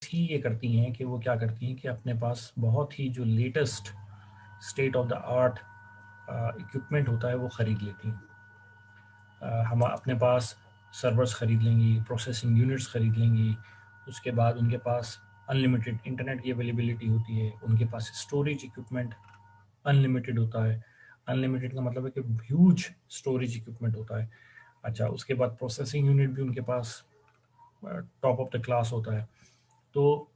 ही ये करती हैं कि वो क्या करती हैं कि अपने पास बहुत ही जो latest state of the art equipment होता है वो ख़रीद लेती हैं। हम अपने पास सर्वर्स ख़रीद लेंगी, प्रोसेसिंग यूनिट्स ख़रीद लेंगी, उसके बाद उनके पास अनलिमिटेड इंटरनेट की अवेलेबिलिटी होती है, उनके पास स्टोरेज इक्विपमेंट अनलिमिटेड होता है। अनलिमिटेड का मतलब है कि ह्यूज स्टोरेज इक्विपमेंट होता है। अच्छा, उसके बाद प्रोसेसिंग यूनिट भी उनके पास टॉप ऑफ द क्लास होता है। तो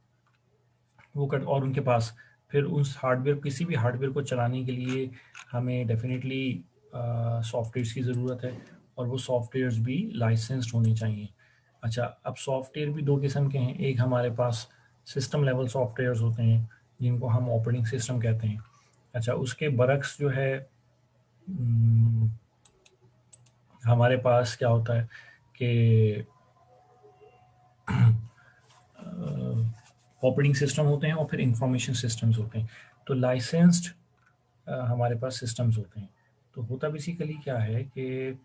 वो कर और उनके पास फिर उस हार्डवेयर किसी भी हार्डवेयर को चलाने के लिए हमें डेफिनेटली सॉफ्टवेयर्स की ज़रूरत है, और वो सॉफ्टवेयर्स भी लाइसेंस्ड होने चाहिए। अच्छा, अब सॉफ्टवेयर भी दो किस्म के हैं। एक हमारे पास सिस्टम लेवल सॉफ्टवेयर्स होते हैं जिनको हम ऑपरेटिंग सिस्टम कहते हैं। अच्छा, उसके बरक्स जो है हमारे पास क्या होता है कि ऑपरेटिंग सिस्टम होते हैं और फिर इंफॉर्मेशन सिस्टम्स होते हैं। तो लाइसेंस्ड हमारे पास सिस्टम्स होते हैं। तो होता बेसिकली क्या है कि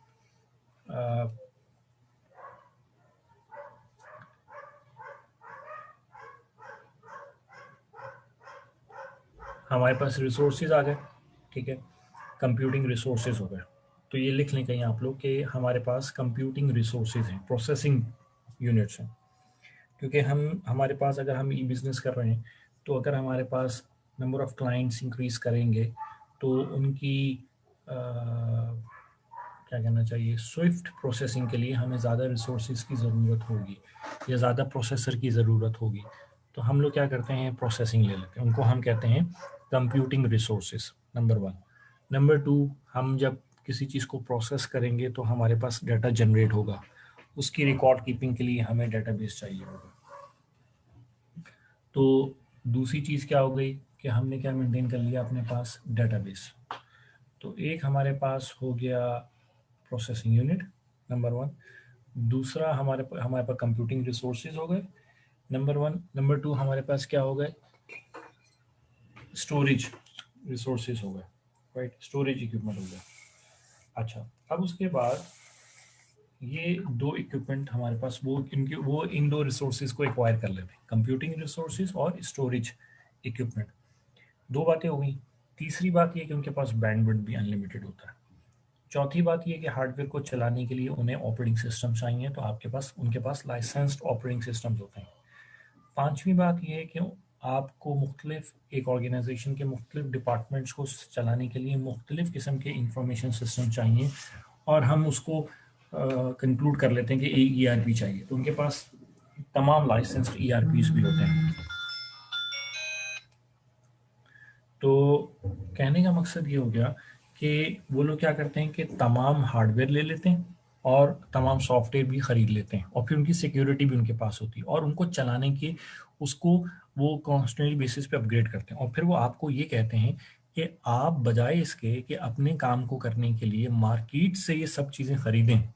अ, हमारे पास रिसोर्सेज आ गए, ठीक है, कंप्यूटिंग रिसोर्सेज हो गए। तो ये लिख लें कहीं आप लोग कि हमारे पास कंप्यूटिंग रिसोर्सेज हैं, प्रोसेसिंग यूनिट्स हैं। क्योंकि हम हमारे पास अगर हम ई बिज़नेस कर रहे हैं, तो अगर हमारे पास नंबर ऑफ़ क्लाइंट्स इंक्रीज़ करेंगे तो उनकी क्या कहना चाहिए, स्विफ्ट प्रोसेसिंग के लिए हमें ज़्यादा रिसोर्सेज की ज़रूरत होगी या ज़्यादा प्रोसेसर की ज़रूरत होगी। तो हम लोग क्या करते हैं, प्रोसेसिंग ले लेते हैं, उनको हम कहते हैं computing resources, number one. Number two, हम जब किसी चीज़ को प्रोसेस करेंगे तो हमारे पास डाटा जनरेट होगा, उसकी रिकॉर्ड कीपिंग के लिए हमें डेटाबेस चाहिए होगा। तो दूसरी चीज़ क्या हो गई कि हमने क्या मेंटेन कर लिया अपने पास, डेटाबेस। तो एक हमारे पास हो गया प्रोसेसिंग यूनिट, नंबर वन। दूसरा हमारे पास कंप्यूटिंग रिसोर्सेज हो गए, नंबर वन। नंबर टू, हमारे पास क्या हो गए, स्टोरेज रिसोर्सेज हो गए, राइट, स्टोरेज इक्विपमेंट हो गया। अच्छा, अब उसके बाद ये दो इक्विपमेंट हमारे पास, वो इन दो रिसोर्सेज को एक्वायर कर लेते हैं, कंप्यूटिंग रिसोर्सेज और स्टोरेज इक्विपमेंट। दो बातें हो गई। तीसरी बात ये कि उनके पास बैंडविड्थ भी अनलिमिटेड होता है। चौथी बात ये कि हार्डवेयर को चलाने के लिए उन्हें ऑपरेटिंग सिस्टम चाहिए, तो उनके पास लाइसेंस्ड ऑपरेटिंग सिस्टम्स होते हैं। पांचवी बात ये है कि आपको मुख्तलिफ एक ऑर्गेनाइजेशन के मुख्तलिफ डिपार्टमेंट्स को चलाने के लिए मुख्तलिफ किस्म के इंफॉर्मेशन सिस्टम चाहिए, और हम उसको कंक्लूड कर लेते हैं कि एक ईआरपी चाहिए, तो उनके पास तमाम लाइसेंस्ड ईआरपीज भी होते हैं। तो कहने का मकसद ये हो गया कि वो लोग क्या करते हैं कि तमाम हार्डवेयर ले लेते हैं और तमाम सॉफ्टवेयर भी ख़रीद लेते हैं, और फिर उनकी सिक्योरिटी भी उनके पास होती है, और उनको चलाने की उसको वो कॉन्स्टेंटली बेसिस पे अपग्रेड करते हैं, और फिर वो आपको ये कहते हैं कि आप बजाय इसके कि अपने काम को करने के लिए मार्केट से ये सब चीज़ें ख़रीदें,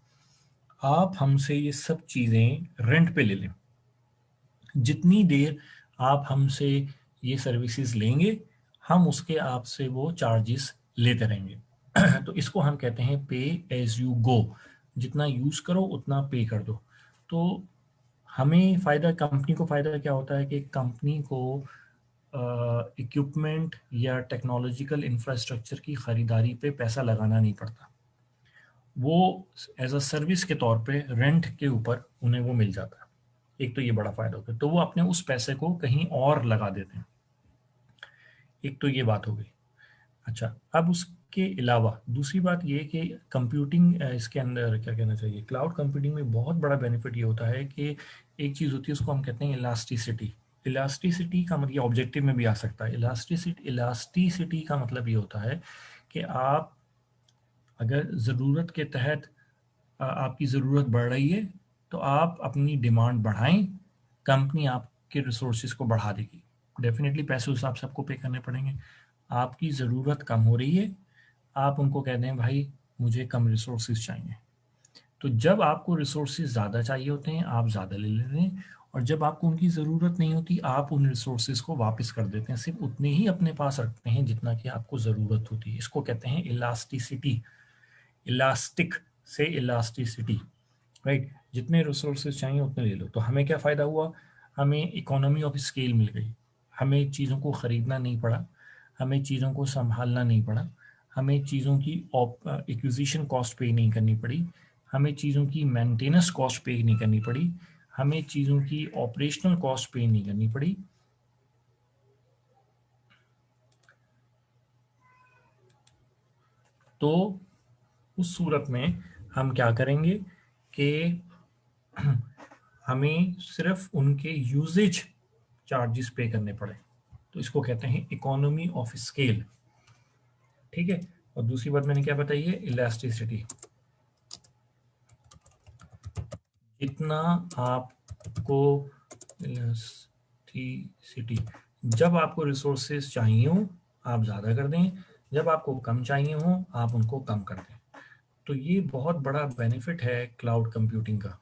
आप हमसे ये सब चीज़ें रेंट पे ले लें। जितनी देर आप हमसे ये सर्विसेज लेंगे, हम उसके आपसे वो चार्जेस लेते रहेंगे। तो इसको हम कहते हैं पे एज यू गो, जितना यूज़ करो उतना पे कर दो। तो हमें फ़ायदा, कंपनी को फ़ायदा क्या होता है कि कंपनी को इक्विपमेंट या टेक्नोलॉजिकल इंफ्रास्ट्रक्चर की ख़रीदारी पे पैसा लगाना नहीं पड़ता। वो एज अ सर्विस के तौर पे रेंट के ऊपर उन्हें वो मिल जाता है। एक तो ये बड़ा फ़ायदा होता है, तो वो अपने उस पैसे को कहीं और लगा देते हैं। एक तो ये बात हो गई। अच्छा, अब उसके अलावा दूसरी बात ये है कि कंप्यूटिंग इसके अंदर क्या कहना चाहिए, क्लाउड कंप्यूटिंग में बहुत बड़ा बेनिफिट ये होता है कि एक चीज़ होती है, उसको हम कहते हैं इलास्टिसिटी। इलास्टिसिटी का मतलब, ये ऑब्जेक्टिव में भी आ सकता है। इलास्टिसिटी का मतलब ये होता है कि आप अगर ज़रूरत के तहत आपकी ज़रूरत बढ़ रही है, तो आप अपनी डिमांड बढ़ाएं, कंपनी आपके रिसोर्सेज को बढ़ा देगी। डेफिनेटली पैसे उस हिसाब से आपको पे करने पड़ेंगे। आपकी ज़रूरत कम हो रही है, आप उनको कह दें भाई मुझे कम रिसोर्सेज चाहिए। तो जब आपको रिसोर्सेज ज़्यादा चाहिए होते हैं, आप ज़्यादा ले लेते हैं, और जब आपको उनकी ज़रूरत नहीं होती, आप उन रिसोर्सेज को वापस कर देते हैं, सिर्फ उतने ही अपने पास रखते हैं जितना कि आपको ज़रूरत होती है। इसको कहते हैं इलास्टिसिटी। इलास्टिक से इलास्टिसिटी, राइट। जितने रिसोर्सेज चाहिए उतने ले लो। तो हमें क्या फ़ायदा हुआ, हमें इकोनॉमी ऑफ स्केल मिल गई, हमें चीज़ों को ख़रीदना नहीं पड़ा, हमें चीज़ों को संभालना नहीं पड़ा, हमें चीज़ों की एक्विजिशन कॉस्ट पे नहीं करनी पड़ी, हमें चीज़ों की मेंटेनेंस कॉस्ट पे नहीं करनी पड़ी, हमें चीज़ों की ऑपरेशनल कॉस्ट पे नहीं करनी पड़ी। तो उस सूरत में हम क्या करेंगे कि हमें सिर्फ उनके यूजेज चार्जेस पे करने पड़े, तो इसको कहते हैं इकोनॉमी ऑफ स्केल। ठीक है, और दूसरी बात मैंने क्या बताई है, इलास्टिसिटी। जितना आपको इलास्टिसिटी, जब आपको रिसोर्सेज चाहिए हो आप ज़्यादा कर दें, जब आपको कम चाहिए हो आप उनको कम कर दें। तो ये बहुत बड़ा बेनिफिट है क्लाउड कंप्यूटिंग का।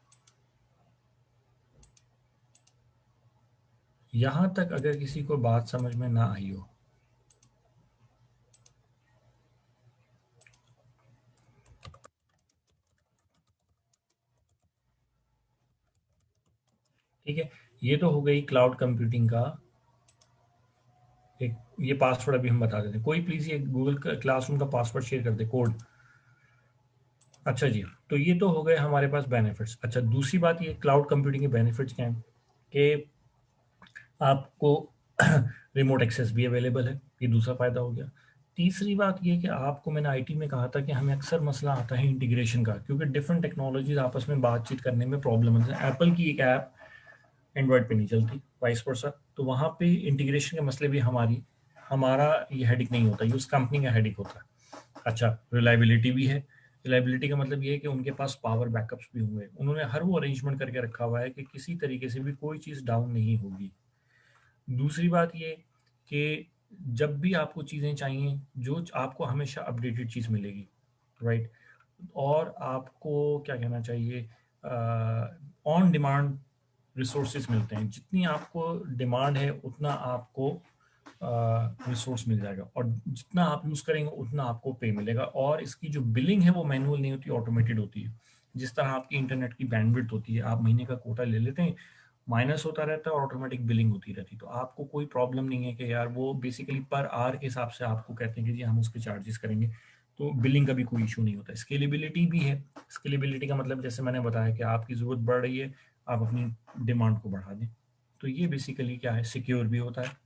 यहाँ तक अगर किसी को बात समझ में ना आई हो, ठीक है, ये तो हो गई क्लाउड कंप्यूटिंग का एक, ये पासवर्ड अभी हम बता देते हैं। कोई प्लीज़ ये गूगल क्लासरूम का पासवर्ड शेयर कर दे, कोड। अच्छा जी, तो ये तो हो गए हमारे पास बेनिफिट्स। अच्छा, दूसरी बात ये क्लाउड कंप्यूटिंग के बेनिफिट्स क्या हैं कि आपको रिमोट एक्सेस भी अवेलेबल है, ये दूसरा फ़ायदा हो गया। तीसरी बात ये कि आपको, मैंने आईटी में कहा था कि हमें अक्सर मसला आता है इंटीग्रेशन का, क्योंकि डिफरेंट टेक्नोलॉजीज आपस में बातचीत करने में प्रॉब्लम है। एप्पल की एक ऐप एंड्रॉयड पे नहीं चलती, वाइस वर्सा, तो वहाँ पे इंटीग्रेशन के मसले भी हमारा ये हेडिक नहीं होता, ये उस कंपनी का हेडिक होता है। अच्छा, रिलायबिलिटी भी है। रिलायबिलिटी का मतलब ये है कि उनके पास पावर बैकअप्स भी होंगे, उन्होंने हर वो अरेंजमेंट करके रखा हुआ है कि किसी तरीके से भी कोई चीज़ डाउन नहीं होगी। दूसरी बात ये कि जब भी आपको चीज़ें चाहिए, जो आपको हमेशा अपडेटेड चीज़ मिलेगी, राइट। और आपको क्या कहना चाहिए, ऑन डिमांड रिसोर्सेज मिलते हैं, जितनी आपको डिमांड है उतना आपको रिसोर्स मिल जाएगा, और जितना आप यूज़ करेंगे उतना आपको पे मिलेगा। और इसकी जो बिलिंग है वो मैनुअल नहीं होती, ऑटोमेटेड होती है। जिस तरह आपकी इंटरनेट की बैंडविड्थ होती है, आप महीने का कोटा ले लेते हैं, माइनस होता रहता है और ऑटोमेटिक बिलिंग होती रहती है, तो आपको कोई प्रॉब्लम नहीं है कि यार वो बेसिकली पर आवर के हिसाब से आपको कहते हैं कि जी हम उसके चार्जेस करेंगे, तो बिलिंग का भी कोई इशू नहीं होता। स्केलेबिलिटी भी है। स्केलेबिलिटी का मतलब जैसे मैंने बताया कि आपकी ज़रूरत बढ़ रही है, आप अपनी डिमांड को बढ़ा दें, तो ये बेसिकली क्या है, सिक्योर भी होता है।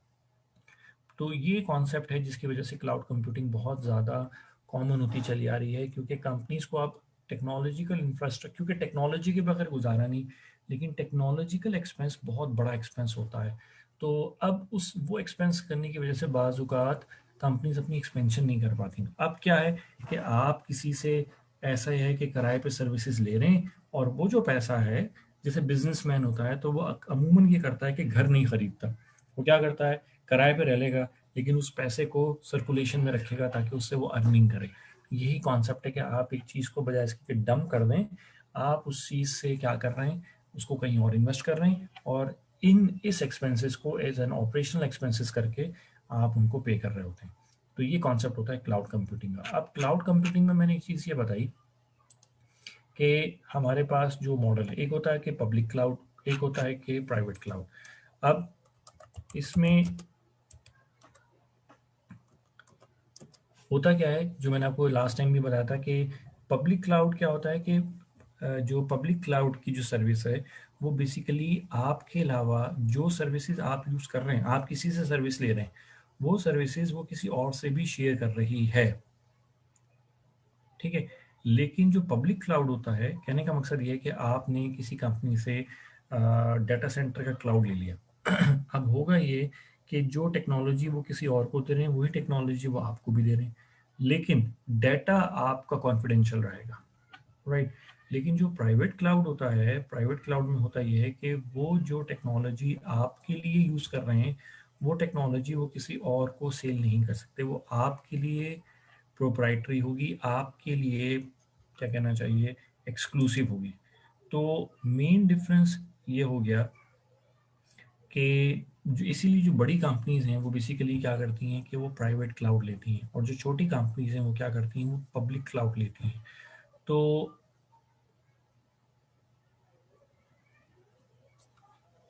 तो ये कॉन्सेप्ट है जिसकी वजह से क्लाउड कंप्यूटिंग बहुत ज़्यादा कॉमन होती चली आ रही है, क्योंकि कंपनीज को अब टेक्नोलॉजिकल इंफ्रास्ट्रक्चर, क्योंकि टेक्नोलॉजी के बगैर गुजारा नहीं, लेकिन टेक्नोलॉजिकल एक्सपेंस बहुत बड़ा एक्सपेंस होता है। तो अब उस वो एक्सपेंस करने की वजह से बाज़-औक़ात कंपनीज अपनी एक्सपेंशन नहीं कर पाती। अब क्या है कि आप किसी से, ऐसा है कि किराए पे सर्विसेज ले रहे हैं, और वो जो पैसा है, जैसे बिजनेसमैन होता है तो वो अमूमन ये करता है कि घर नहीं खरीदता, वो क्या करता है, किराए पे रह लेगा, लेकिन उस पैसे को सर्कुलेशन में रखेगा ताकि उससे वो अर्निंग करे। यही कॉन्सेप्ट है कि आप एक चीज़ को बजाय इसके कि डंप कर दें, आप उस चीज़ से क्या कर रहे हैं, उसको कहीं और इन्वेस्ट कर रहे हैं, और इस एक्सपेंसेस को एज एन ऑपरेशनल एक्सपेंसेस करके आप उनको पे कर रहे होते हैं। तो ये कॉन्सेप्ट होता है क्लाउड कंप्यूटिंग का। अब क्लाउड कंप्यूटिंग में मैंने एक चीज़ ये बताई कि हमारे पास जो मॉडल है, एक होता है कि पब्लिक क्लाउड, एक होता है कि प्राइवेट क्लाउड। अब इसमें होता क्या है, जो मैंने आपको लास्ट टाइम भी बताया था कि पब्लिक क्लाउड क्या होता है कि जो पब्लिक क्लाउड की जो सर्विस है, वो बेसिकली आपके अलावा जो सर्विसेज आप यूज़ कर रहे हैं, आप किसी से सर्विस ले रहे हैं, वो सर्विसेज वो किसी और से भी शेयर कर रही है। ठीक है, लेकिन जो पब्लिक क्लाउड होता है, कहने का मकसद ये है कि आपने किसी कंपनी से डाटा सेंटर का क्लाउड ले लिया। अब होगा ये कि जो टेक्नोलॉजी वो किसी और को दे रहे हैं, वही टेक्नोलॉजी वो आपको भी दे रहे हैं, लेकिन डाटा आपका कॉन्फिडेंशियल रहेगा, राइट। लेकिन जो प्राइवेट क्लाउड होता है, प्राइवेट क्लाउड में होता ये है कि वो जो टेक्नोलॉजी आपके लिए यूज़ कर रहे हैं, वो टेक्नोलॉजी वो किसी और को सेल नहीं कर सकते, वो आपके लिए प्रोप्राइटरी होगी, आपके लिए क्या कहना चाहिए, एक्सक्लूसिव होगी। तो मेन डिफरेंस ये हो गया कि जो इसीलिए जो बड़ी कंपनीज हैं वो बेसिकली क्या करती हैं कि वो प्राइवेट क्लाउड लेती हैं, और जो छोटी कंपनीज हैं वो क्या करती हैं, वो पब्लिक क्लाउड लेती हैं। तो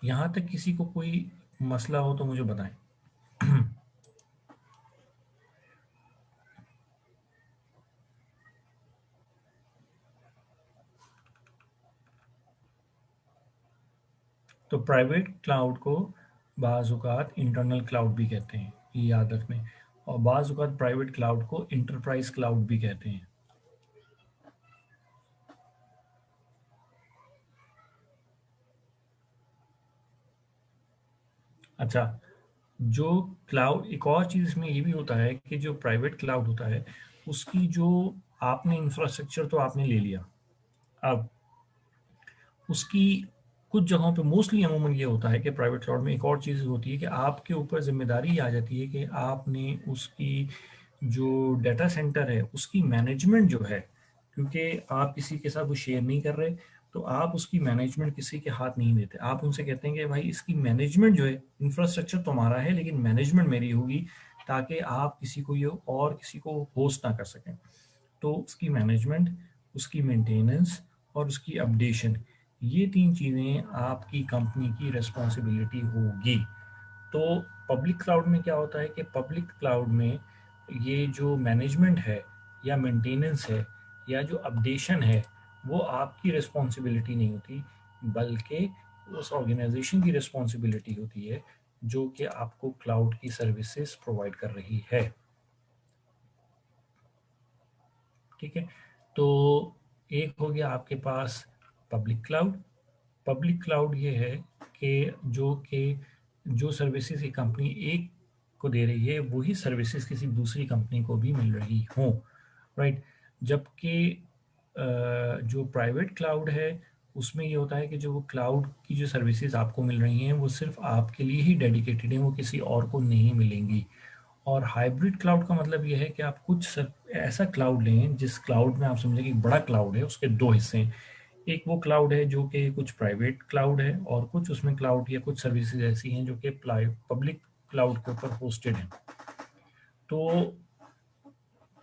यहाँ तक किसी को कोई मसला हो तो मुझे बताएं। तो प्राइवेट क्लाउड को बाज़ औक़ात इंटरनल क्लाउड भी कहते हैं, ये याद रखने। और बाज़ औक़ात प्राइवेट क्लाउड को इंटरप्राइज क्लाउड भी कहते हैं। अच्छा, जो क्लाउड, एक और चीज़ इसमें ये भी होता है कि जो प्राइवेट क्लाउड होता है, उसकी जो आपने इंफ्रास्ट्रक्चर तो आपने ले लिया, अब उसकी कुछ जगहों पे मोस्टली अमूमन ये होता है कि प्राइवेट क्लाउड में एक और चीज़ होती है कि आपके ऊपर ज़िम्मेदारी आ जाती है कि आपने उसकी जो डाटा सेंटर है उसकी मैनेजमेंट जो है, क्योंकि आप किसी के साथ वो शेयर नहीं कर रहे, तो आप उसकी मैनेजमेंट किसी के हाथ नहीं देते। आप उनसे कहते हैं कि भाई इसकी मैनेजमेंट जो है, इंफ्रास्ट्रक्चर तुम्हारा है लेकिन मैनेजमेंट मेरी होगी, ताकि आप किसी को ये और किसी को होस्ट ना कर सकें। तो उसकी मैनेजमेंट, उसकी मेंटेनेंस और उसकी अपडेशन, ये तीन चीज़ें आपकी कंपनी की रिस्पॉन्सिबिलिटी होगी। तो पब्लिक क्लाउड में क्या होता है कि पब्लिक क्लाउड में ये जो मैनेजमेंट है या मेंटेनेंस है या जो अपडेशन है, वो आपकी रिस्पॉन्सिबिलिटी नहीं होती, बल्कि उस ऑर्गेनाइजेशन की रिस्पॉन्सिबिलिटी होती है जो कि आपको क्लाउड की सर्विसेज प्रोवाइड कर रही है। ठीक है, तो एक हो गया आपके पास पब्लिक क्लाउड। पब्लिक क्लाउड ये है कि जो सर्विसेज एक कंपनी एक को दे रही है वही सर्विसेज किसी दूसरी कंपनी को भी मिल रही हो, राइट। जबकि जो प्राइवेट क्लाउड है उसमें ये होता है कि जो वो क्लाउड की जो सर्विसेज आपको मिल रही हैं वो सिर्फ आपके लिए ही डेडिकेटेड हैं, वो किसी और को नहीं मिलेंगी। और हाइब्रिड क्लाउड का मतलब ये है कि आप कुछ ऐसा क्लाउड लें जिस क्लाउड में आप समझें कि बड़ा क्लाउड है, उसके दो हिस्से हैं। एक वो क्लाउड है जो कि कुछ प्राइवेट क्लाउड है और कुछ उसमें क्लाउड या कुछ सर्विसेज ऐसी हैं जो कि पब्लिक क्लाउड के ऊपर होस्टेड हैं। तो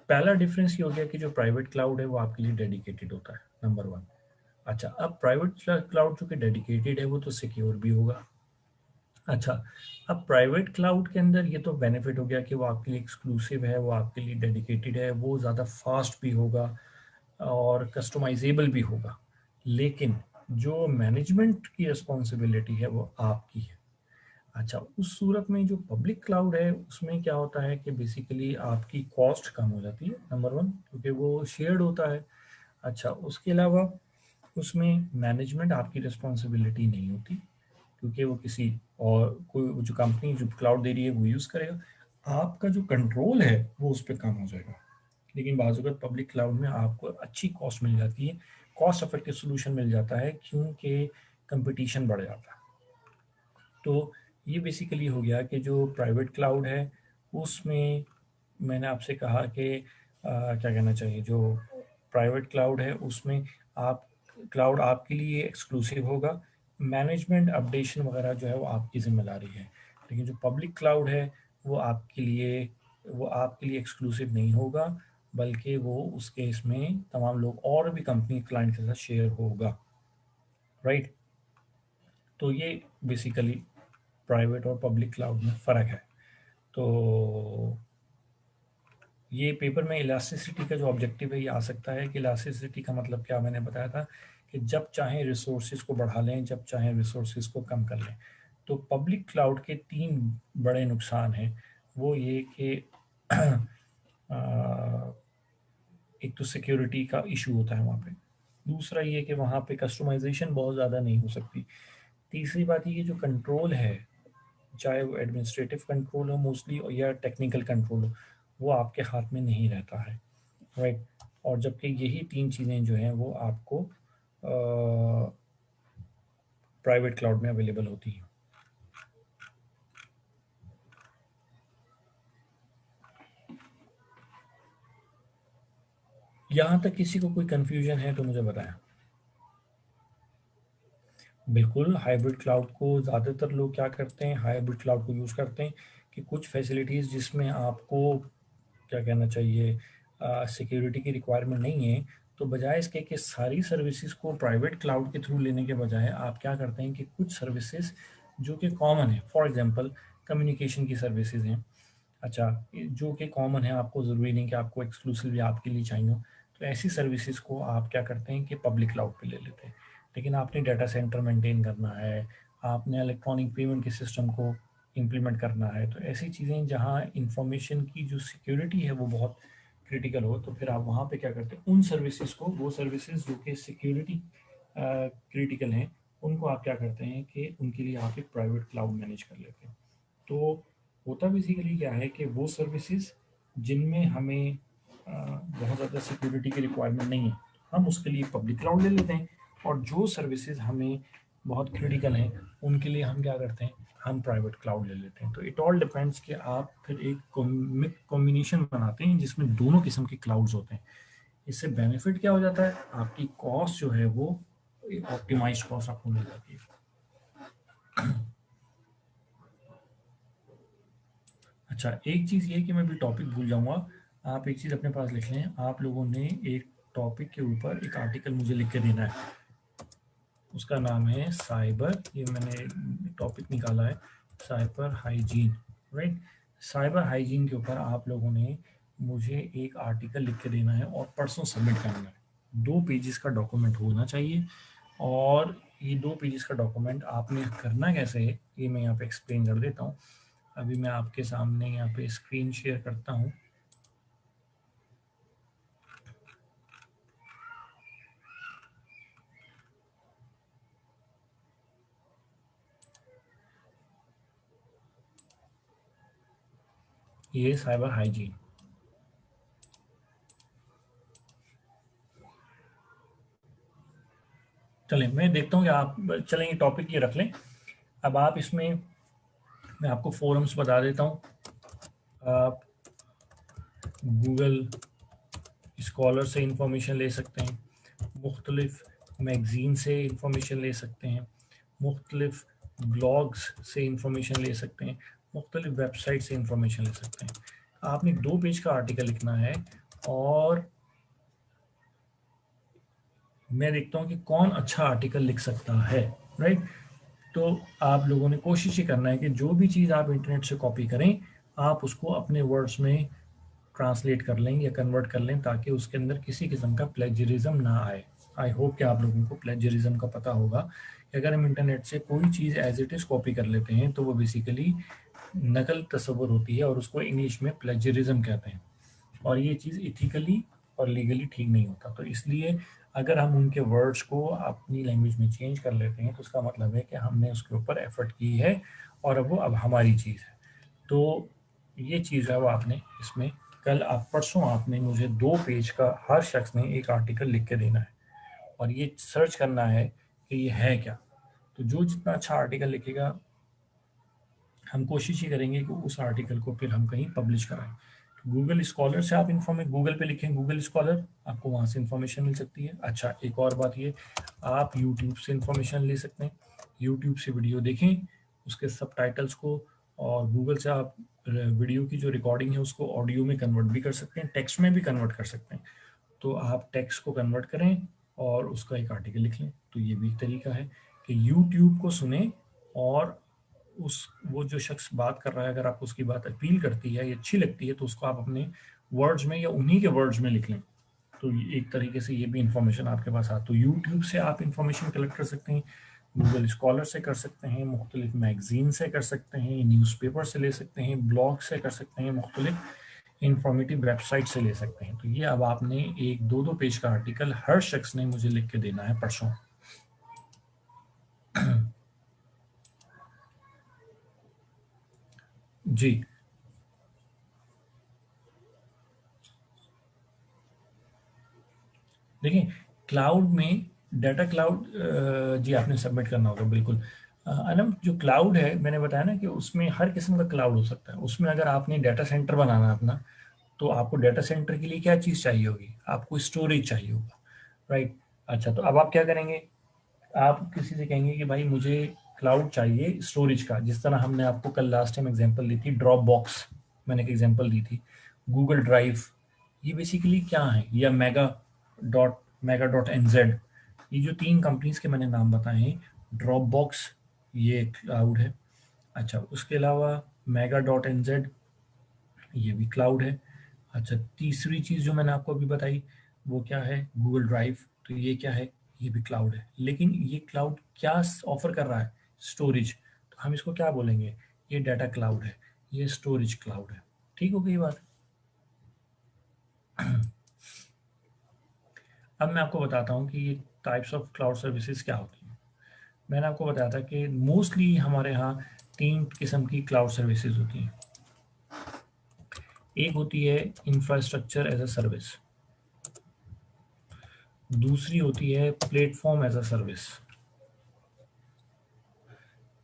पहला डिफरेंस ये हो गया कि जो प्राइवेट क्लाउड है वो आपके लिए डेडिकेटेड होता है, नंबर वन। अच्छा, अब प्राइवेट क्लाउड जो कि डेडिकेटेड है वो तो सिक्योर भी होगा। अच्छा, अब प्राइवेट क्लाउड के अंदर ये तो बेनिफिट हो गया कि वो आपके लिए एक्सक्लूसिव है, वो आपके लिए डेडिकेटेड है, वो ज़्यादा फास्ट भी होगा और कस्टमाइजेबल भी होगा। लेकिन जो मैनेजमेंट की रिस्पॉन्सिबिलिटी है वो आपकी है। अच्छा, उस सूरत में जो पब्लिक क्लाउड है उसमें क्या होता है कि बेसिकली आपकी कॉस्ट कम हो जाती है, नंबर वन, क्योंकि वो शेयर्ड होता है। अच्छा, उसके अलावा उसमें मैनेजमेंट आपकी रिस्पॉन्सिबिलिटी नहीं होती, क्योंकि वो किसी और कोई जो कंपनी जो क्लाउड दे रही है वो यूज़ करेगा। आपका जो कंट्रोल है वो उस पर कम हो जाएगा। लेकिन बाज़ अगर पब्लिक क्लाउड में आपको अच्छी कॉस्ट मिल जाती है, कॉस्ट इफेक्टिव सोल्यूशन मिल जाता है, क्योंकि कंपटीशन बढ़ जाता है। तो ये बेसिकली हो गया कि जो प्राइवेट क्लाउड है उसमें मैंने आपसे कहा कि क्या कहना चाहिए, जो प्राइवेट क्लाउड है उसमें आप क्लाउड आपके लिए एक्सक्लूसिव होगा, मैनेजमेंट अपडेशन वगैरह जो है वो आपकी जिम्मेदारी है। लेकिन जो पब्लिक क्लाउड है वो आपके लिए एक्सक्लूसिव नहीं होगा, बल्कि वो उस केस में तमाम लोग और भी कंपनी क्लाइंट के साथ शेयर होगा, राइट। तो ये बेसिकली प्राइवेट और पब्लिक क्लाउड में फ़र्क है। तो ये पेपर में इलास्टिसिटी का जो ऑब्जेक्टिव है ये आ सकता है कि इलास्टिसिटी का मतलब क्या, मैंने बताया था कि जब चाहें रिसोर्सेज को बढ़ा लें, जब चाहें रिसोर्सेज को कम कर लें। तो पब्लिक क्लाउड के तीन बड़े नुकसान हैं। वो ये कि एक तो सिक्योरिटी का इशू होता है वहाँ पे, दूसरा ये कि वहाँ पे कस्टमाइजेशन बहुत ज़्यादा नहीं हो सकती, तीसरी बात ये जो कंट्रोल है, चाहे वो एडमिनिस्ट्रेटिव कंट्रोल हो मोस्टली या टेक्निकल कंट्रोल हो, वो आपके हाथ में नहीं रहता है, राइट। और जबकि यही तीन चीज़ें जो हैं वो आपको प्राइवेट क्लाउड में अवेलेबल होती हैं। यहाँ तक किसी को कोई कंफ्यूजन है तो मुझे बताएं। बिल्कुल, हाइब्रिड क्लाउड को ज़्यादातर लोग क्या करते हैं, हाइब्रिड क्लाउड को यूज़ करते हैं कि कुछ फैसिलिटीज़ जिसमें आपको क्या कहना चाहिए, सिक्योरिटी की रिक्वायरमेंट नहीं है, तो बजाय इसके कि सारी सर्विसेज को प्राइवेट क्लाउड के थ्रू लेने के बजाय आप क्या करते हैं कि कुछ सर्विसेज जो कि कॉमन है, फॉर एग्जांपल कम्युनिकेशन की सर्विसेज हैं, अच्छा, जो कि कॉमन है, आपको ज़रूरी नहीं कि आपको एक्सक्लूसिवली आपके लिए चाहिए हो, तो ऐसी सर्विसेज को आप क्या करते हैं कि पब्लिक क्लाउड पे ले लेते हैं। लेकिन आपने डाटा सेंटर मेंटेन करना है, आपने इलेक्ट्रॉनिक पेमेंट के सिस्टम को इम्प्लीमेंट करना है, तो ऐसी चीज़ें जहाँ इंफॉर्मेशन की जो सिक्योरिटी है वो बहुत क्रिटिकल हो, तो फिर आप वहाँ पे क्या करते हैं, उन सर्विसेज को, वो सर्विसेज जो कि सिक्योरिटी क्रिटिकल हैं, उनको आप क्या करते हैं कि उनके लिए आप एक प्राइवेट क्लाउड मैनेज कर लेते हैं। तो होता बेसिकली क्या है कि वो सर्विसेज जिनमें हमें बहुत ज़्यादा सिक्योरिटी की रिक्वायरमेंट नहीं है, हम उसके लिए पब्लिक क्लाउड ले लेते हैं, और जो सर्विसेज हमें बहुत क्रिटिकल हैं उनके लिए हम क्या करते हैं, हम प्राइवेट क्लाउड ले लेते हैं। तो इट ऑल डिपेंड्स कि आप फिर एक कॉम्बिनेशन बनाते हैं जिसमें दोनों किस्म के क्लाउड्स होते हैं। इससे बेनिफिट क्या हो जाता है, आपकी कॉस्ट जो है वो ऑप्टिमाइज कॉस्ट आपको मिल जाती है। अच्छा, एक चीज़ ये कि मैं भी टॉपिक भूल जाऊंगा, आप एक चीज़ अपने पास लिख लें, आप लोगों ने एक टॉपिक के ऊपर एक आर्टिकल मुझे लिख के देना है, उसका नाम है साइबर, ये मैंने टॉपिक निकाला है, cyber hygiene, right. Cyber hygiene के ऊपर आप लोगों ने मुझे एक आर्टिकल लिख के देना है और परसों सबमिट करना है। 2 पेजेस का डॉक्यूमेंट होना चाहिए, और ये 2 पेजेस का डॉक्यूमेंट आपने करना कैसे है ये मैं यहाँ पे एक्सप्लेन कर देता हूँ। अभी मैं आपके सामने यहाँ पे स्क्रीन शेयर करता हूँ। ये साइबर हाइजीन, चलें मैं देखता हूँ कि आप, चलेंगे टॉपिक ये रख लें। अब आप इसमें, मैं आपको फोरम्स बता देता हूँ, आप गूगल स्कॉलर से इंफॉर्मेशन ले सकते हैं, मुख्तलिफ मैगज़ीन से इंफॉर्मेशन ले सकते हैं, मुख्तलिफ ब्लॉग्स से इंफॉर्मेशन ले सकते हैं, मुख्तलिफ वेबसाइट से इंफॉर्मेशन ले सकते हैं। आपने 2 पेज का आर्टिकल लिखना है, और मैं देखता हूँ कि कौन अच्छा आर्टिकल लिख सकता है, राइट। तो आप लोगों ने कोशिश ही करना है कि जो भी चीज़ आप इंटरनेट से कॉपी करें, आप उसको अपने वर्ड्स में ट्रांसलेट कर लें या कन्वर्ट कर लें, ताकि उसके अंदर किसी किस्म का प्लेजरिज्म ना आए। आई होप कि आप लोगों को प्लेजरिज्म का पता होगा कि अगर हम इंटरनेट से कोई चीज़ एज इट इज़ कॉपी कर लेते हैं तो वो बेसिकली नकल तस्वुर होती है, और उसको इंग्लिश में प्लेजरिज्म कहते हैं, और ये चीज़ इथिकली और लीगली ठीक नहीं होता। तो इसलिए अगर हम उनके वर्ड्स को अपनी लैंग्वेज में चेंज कर लेते हैं तो उसका मतलब है कि हमने उसके ऊपर एफर्ट की है, और अब वो अब हमारी चीज़ है। तो ये चीज़ है वो आपने इसमें, कल आप परसों आपने मुझे 2 पेज का, हर शख्स ने एक आर्टिकल लिख के देना है, और ये सर्च करना है कि ये है क्या। तो जो जितना अच्छा आर्टिकल लिखेगा, हम कोशिश ही करेंगे कि उस आर्टिकल को फिर हम कहीं पब्लिश कराएं। तो गूगल स्कॉलर से आप इन्फॉर्मेशन, गूगल पे लिखें गूगल स्कॉलर, आपको वहाँ से इन्फॉर्मेशन मिल सकती है। अच्छा, एक और बात ये, आप यूट्यूब से इन्फॉर्मेशन ले सकते हैं, यूट्यूब से वीडियो देखें, उसके सबटाइटल्स को, और गूगल से आप वीडियो की जो रिकॉर्डिंग है उसको ऑडियो में कन्वर्ट भी कर सकते हैं, टेक्स्ट में भी कन्वर्ट कर सकते हैं। तो आप टेक्स्ट को कन्वर्ट करें और उसका एक आर्टिकल लिख लें। तो ये भी एक तरीका है कि यूट्यूब को सुने, और उस, वो जो शख्स बात कर रहा है, अगर आपको उसकी बात अपील करती है या अच्छी लगती है, तो उसको आप अपने वर्ड्स में या उन्हीं के वर्ड्स में लिख लें। तो एक तरीके से ये भी इंफॉर्मेशन आपके पास आ, तो यूट्यूब से आप इंफॉर्मेशन कलेक्ट कर सकते हैं, गूगल स्कॉलर से कर सकते हैं, मुख्तलिफ मैगजीन से कर सकते हैं, न्यूज़पेपर से ले सकते हैं, ब्लॉग से कर सकते हैं, मुख्तलिफ इंफॉर्मेटिव वेबसाइट से ले सकते हैं। तो ये अब आपने एक 2-2 पेज का आर्टिकल हर शख्स ने मुझे लिख के देना है परसों। जी देखिए, क्लाउड में डाटा क्लाउड, जी आपने सबमिट करना होगा बिल्कुल। अनम, जो क्लाउड है मैंने बताया ना कि उसमें हर किस्म का क्लाउड हो सकता है। उसमें अगर आपने डाटा सेंटर बनाना है अपना, तो आपको डाटा सेंटर के लिए क्या चीज़ चाहिए होगी, आपको स्टोरेज चाहिए होगा, राइट। अच्छा, तो अब आप क्या करेंगे, आप किसी से कहेंगे कि भाई मुझे क्लाउड चाहिए स्टोरेज का, जिस तरह हमने आपको कल लास्ट टाइम एग्जांपल दी थी, ड्रॉप बॉक्स, मैंने एक एग्जांपल दी थी, गूगल ड्राइव, ये बेसिकली क्या है, या मेगा डॉट mega.nz, ये जो 3 कंपनीज के मैंने नाम बताए हैं, ड्रॉपबॉक्स ये क्लाउड है। अच्छा, उसके अलावा mega.nz ये भी क्लाउड है। अच्छा, तीसरी चीज़ जो मैंने आपको अभी बताई वो क्या है, गूगल ड्राइव, तो ये क्या है, ये भी क्लाउड है। लेकिन ये क्लाउड क्या ऑफर कर रहा है, स्टोरेज, तो हम इसको क्या बोलेंगे, ये डाटा क्लाउड है, ये स्टोरेज क्लाउड है। ठीक हो गई बात। अब मैं आपको बताता हूँ कि ये टाइप्स ऑफ क्लाउड सर्विसेज क्या होती हैं। मैंने आपको बताया था कि मोस्टली हमारे यहाँ 3 किस्म की क्लाउड सर्विसेज होती हैं। एक होती है इंफ्रास्ट्रक्चर एज अ सर्विस, दूसरी होती है प्लेटफॉर्म एज अ सर्विस,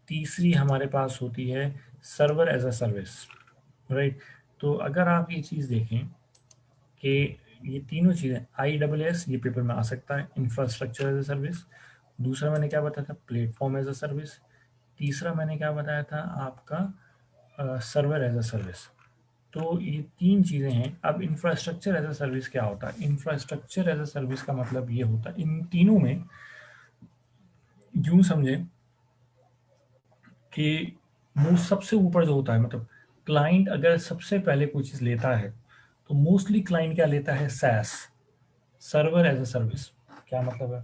तीसरी हमारे पास होती है server as a service. Right, तो अगर आप ये चीज़ देखें कि ये तीनों चीज़ें IaaS ये पेपर में आ सकता है, इंफ्रास्ट्रक्चर एज अ सर्विस, दूसरा मैंने क्या बताया था, प्लेटफॉर्म एज अ सर्विस, तीसरा मैंने क्या बताया था आपका सर्वर एज अ सर्विस। तो ये 3 चीज़ें हैं। अब इंफ्रास्ट्रक्चर एज अ सर्विस क्या होता है, इंफ्रास्ट्रक्चर एज अ सर्विस का मतलब ये होता है, इन तीनों में यूं समझें कि सबसे ऊपर जो होता है, मतलब क्लाइंट अगर सबसे पहले कोई चीज़ लेता है तो मोस्टली क्लाइंट क्या लेता है, SaaS, server as a service. क्या मतलब है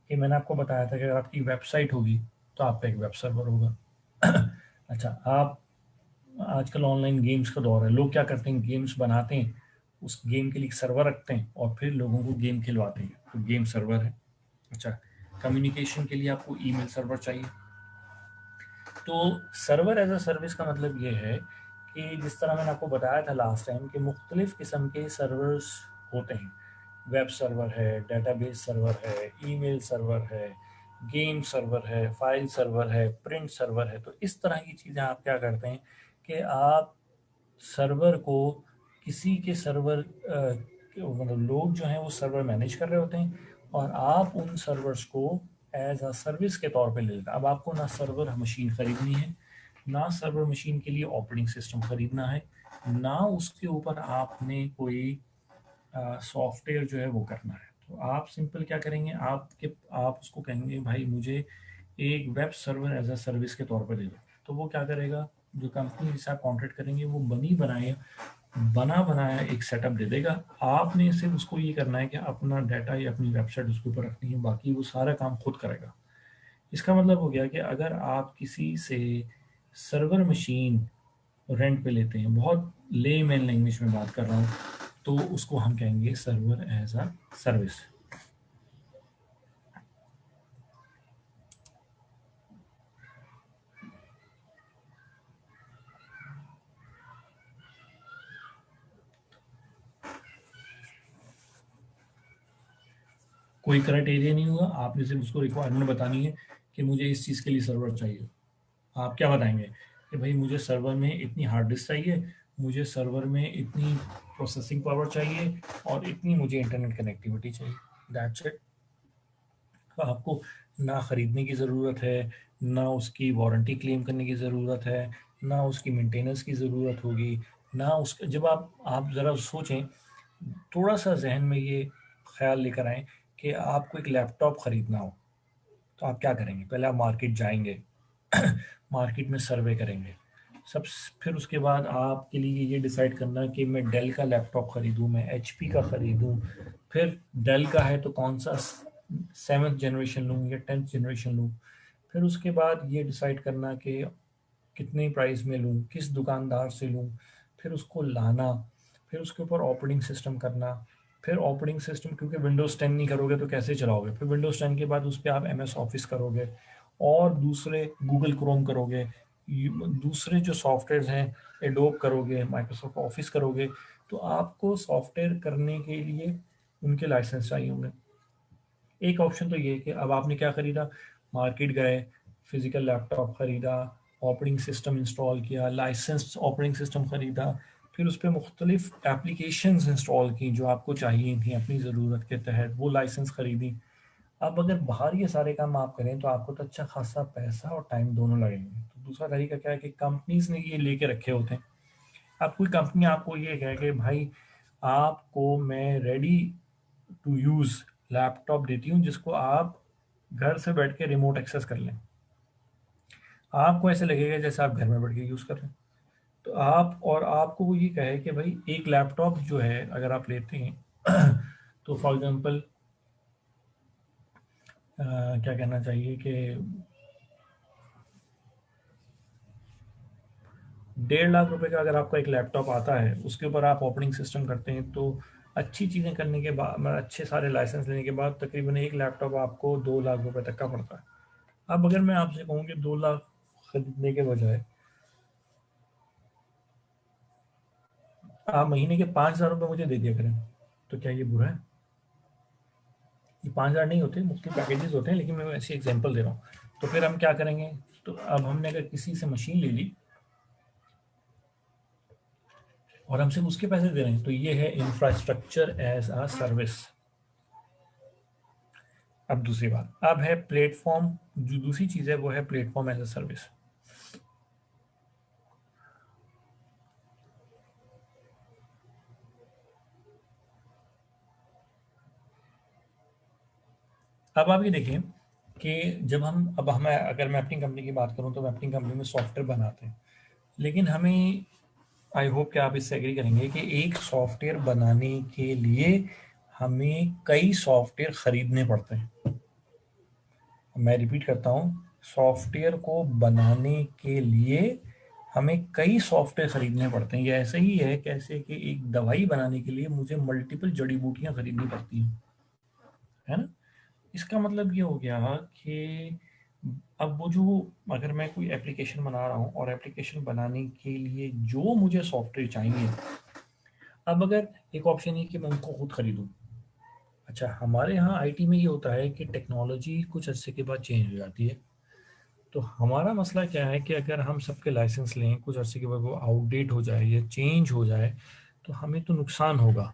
कि मैंने आपको बताया था कि अगर आपकी वेबसाइट होगी तो आपका एक वेब सर्वर होगा। अच्छा, आप आजकल ऑनलाइन गेम्स का दौर है, लोग क्या करते हैं, गेम्स बनाते हैं, उस गेम के लिए सर्वर रखते हैं और फिर लोगों को गेम खिलवाते हैं, तो गेम सर्वर है। अच्छा, कम्युनिकेशन के लिए आपको ईमेल सर्वर चाहिए, तो सर्वर एज अ सर्विस का मतलब ये है कि जिस तरह मैंने आपको बताया था लास्ट टाइम कि मुख्तलिफ किस्म के सर्वर्स होते हैं, वेब सर्वर है, डेटाबेस सर्वर है, ईमेल सर्वर है, गेम सर्वर है, फाइल सर्वर है, प्रिंट सर्वर है। तो इस तरह की चीज़ें आप क्या करते हैं कि आप सर्वर को किसी के सर्वर मतलब लोग जो हैं वो सर्वर मैनेज कर रहे होते हैं और आप उन सर्वर्स को एज अ सर्विस के तौर पे ले लेते हैं। अब आपको ना सर्वर मशीन खरीदनी है, ना सर्वर मशीन के लिए ऑपरेटिंग सिस्टम खरीदना है, ना उसके ऊपर आपने कोई सॉफ्टवेयर जो है वो करना है। तो आप सिंपल क्या करेंगे, आप उसको कहेंगे भाई मुझे एक web server as a service के तौर पर दे दो, तो वो क्या करेगा, जो कंपनी जिससे आप कॉन्ट्रैक्ट करेंगे वो बना बनाया एक सेटअप दे देगा। आपने सिर्फ उसको ये करना है कि अपना डाटा या अपनी वेबसाइट उसके ऊपर रखनी है, बाकी वो सारा काम खुद करेगा। इसका मतलब हो गया कि अगर आप किसी से सर्वर मशीन रेंट पे लेते हैं, बहुत ले मैन लैंग्वेज में बात कर रहा हूँ, तो उसको हम कहेंगे सर्वर एज अ सर्विस। कोई क्राइटेरिया नहीं होगा, आपने सिर्फ उसको रिक्वायरमेंट बतानी है कि मुझे इस चीज़ के लिए सर्वर चाहिए। आप क्या बताएंगे कि भाई मुझे सर्वर में इतनी हार्ड डिस्क चाहिए, मुझे सर्वर में इतनी प्रोसेसिंग पावर चाहिए और इतनी मुझे इंटरनेट कनेक्टिविटी चाहिए, दैट्स इट। तो आपको ना खरीदने की ज़रूरत है, ना उसकी वारंटी क्लेम करने की ज़रूरत है, ना उसकी मेंटेनेंस की ज़रूरत होगी, ना उस जब आप ज़रा सोचें, थोड़ा सा जहन में ये ख्याल लेकर आएँ कि आपको एक लैपटॉप खरीदना हो, तो आप क्या करेंगे, पहले आप मार्केट जाएंगे, मार्केट में सर्वे करेंगे, सब, फिर उसके बाद आपके लिए ये डिसाइड करना कि मैं डेल का लैपटॉप खरीदूं, मैं HP का खरीदूं, फिर डेल का है तो कौन सा 7th जनरेशन लूं या 10th जनरेशन लूं, फिर उसके बाद ये डिसाइड करना कि कितने प्राइस में लूं, किस दुकानदार से लूं, फिर उसको लाना, फिर उसके ऊपर ऑपरेटिंग सिस्टम करना, फिर ऑपरेटिंग सिस्टम क्योंकि विंडोज़ 10 नहीं करोगे तो कैसे चलाओगे, फिर विंडोज़ 10 के बाद उस पर आप MS ऑफिस करोगे और दूसरे गूगल क्रोम करोगे, दूसरे जो सॉफ्टवेयर हैं एडोब करोगे, माइक्रोसॉफ्ट ऑफिस करोगे, तो आपको सॉफ्टवेयर करने के लिए उनके लाइसेंस चाहिए होंगे। एक ऑप्शन तो ये है कि अब आपने क्या खरीदा, मार्केट गए, फिजिकल लैपटॉप खरीदा, ऑपरेटिंग सिस्टम इंस्टॉल किया, लाइसेंस ऑपरेटिंग सिस्टम खरीदा, फिर उस पर मुख्तलिफ एप्लीकेशंस इंस्टॉल की जो आपको चाहिए थी अपनी ज़रूरत के तहत, वो लाइसेंस खरीदी। अब अगर बाहर ये सारे काम आप करें तो आपको तो अच्छा खासा पैसा और टाइम दोनों लगेंगे। तो दूसरा तरीका क्या है कि कंपनीज ने ये लेके रखे होते हैं। अब कोई कंपनी आपको ये कहे कि भाई आपको मैं रेडी टू यूज़ लैपटॉप देती हूँ जिसको आप घर से बैठ के रिमोट एक्सेस कर लें। आपको ऐसे लगेगा जैसे आप घर में बैठ के यूज़ कर रहे हैं। तो आपको वो ये कहे कि भाई एक लैपटॉप जो है अगर आप लेते हैं तो फॉर एग्जांपल क्या कहना चाहिए कि 1.5 लाख रुपए का अगर आपका एक लैपटॉप आता है, उसके ऊपर आप ऑपरेटिंग सिस्टम करते हैं, तो अच्छी चीज़ें करने के बाद, मतलब अच्छे सारे लाइसेंस लेने के बाद, तकरीबन एक लैपटॉप आपको 2 लाख रुपए तक का पड़ता है। अब अगर मैं आपसे कहूँ कि 2 लाख खरीदने के बजाय आप महीने के 5,000 रुपये मुझे दे दिया करें, तो क्या ये बुरा है? ये 5,000 नहीं होते, मुख्तलिफ पैकेजेस होते हैं, लेकिन मैं ऐसी एग्जांपल दे रहा हूँ। तो फिर हम क्या करेंगे? तो अब हमने अगर किसी से मशीन ले ली और हम सिर्फ उसके पैसे दे रहे हैं, तो ये है इंफ्रास्ट्रक्चर एज अ सर्विस। अब दूसरी बात, अब है प्लेटफॉर्म। जो दूसरी चीज़ है वो है प्लेटफॉर्म एज अ सर्विस। अब आप ये देखें कि जब हम अब हमें अगर मैं अपनी कंपनी की बात करूं, तो मैं अपनी कंपनी में सॉफ्टवेयर बनाते हैं, लेकिन हमें, आई होप कि आप इससे एग्री करेंगे कि एक सॉफ्टवेयर बनाने के लिए हमें कई सॉफ्टवेयर खरीदने पड़ते हैं। मैं रिपीट करता हूँ, सॉफ्टवेयर को बनाने के लिए हमें कई सॉफ्टवेयर खरीदने पड़ते हैं। ये ऐसे ही है कैसे कि एक दवाई बनाने के लिए मुझे मल्टीपल जड़ी बूटियां खरीदनी पड़ती हैं, है ना? इसका मतलब ये हो गया कि अब वो जो, अगर मैं कोई एप्लीकेशन बना रहा हूँ और एप्लीकेशन बनाने के लिए जो मुझे सॉफ्टवेयर चाहिए, अब अगर एक ऑप्शन है कि मैं उनको खुद खरीदूँ। अच्छा, हमारे यहाँ आईटी में ये होता है कि टेक्नोलॉजी कुछ अर्से के बाद चेंज हो जाती है। तो हमारा मसला क्या है कि अगर हम सबके लाइसेंस लें, कुछ अर्से के बाद वो आउटडेट हो जाए या चेंज हो जाए, तो हमें तो नुकसान होगा।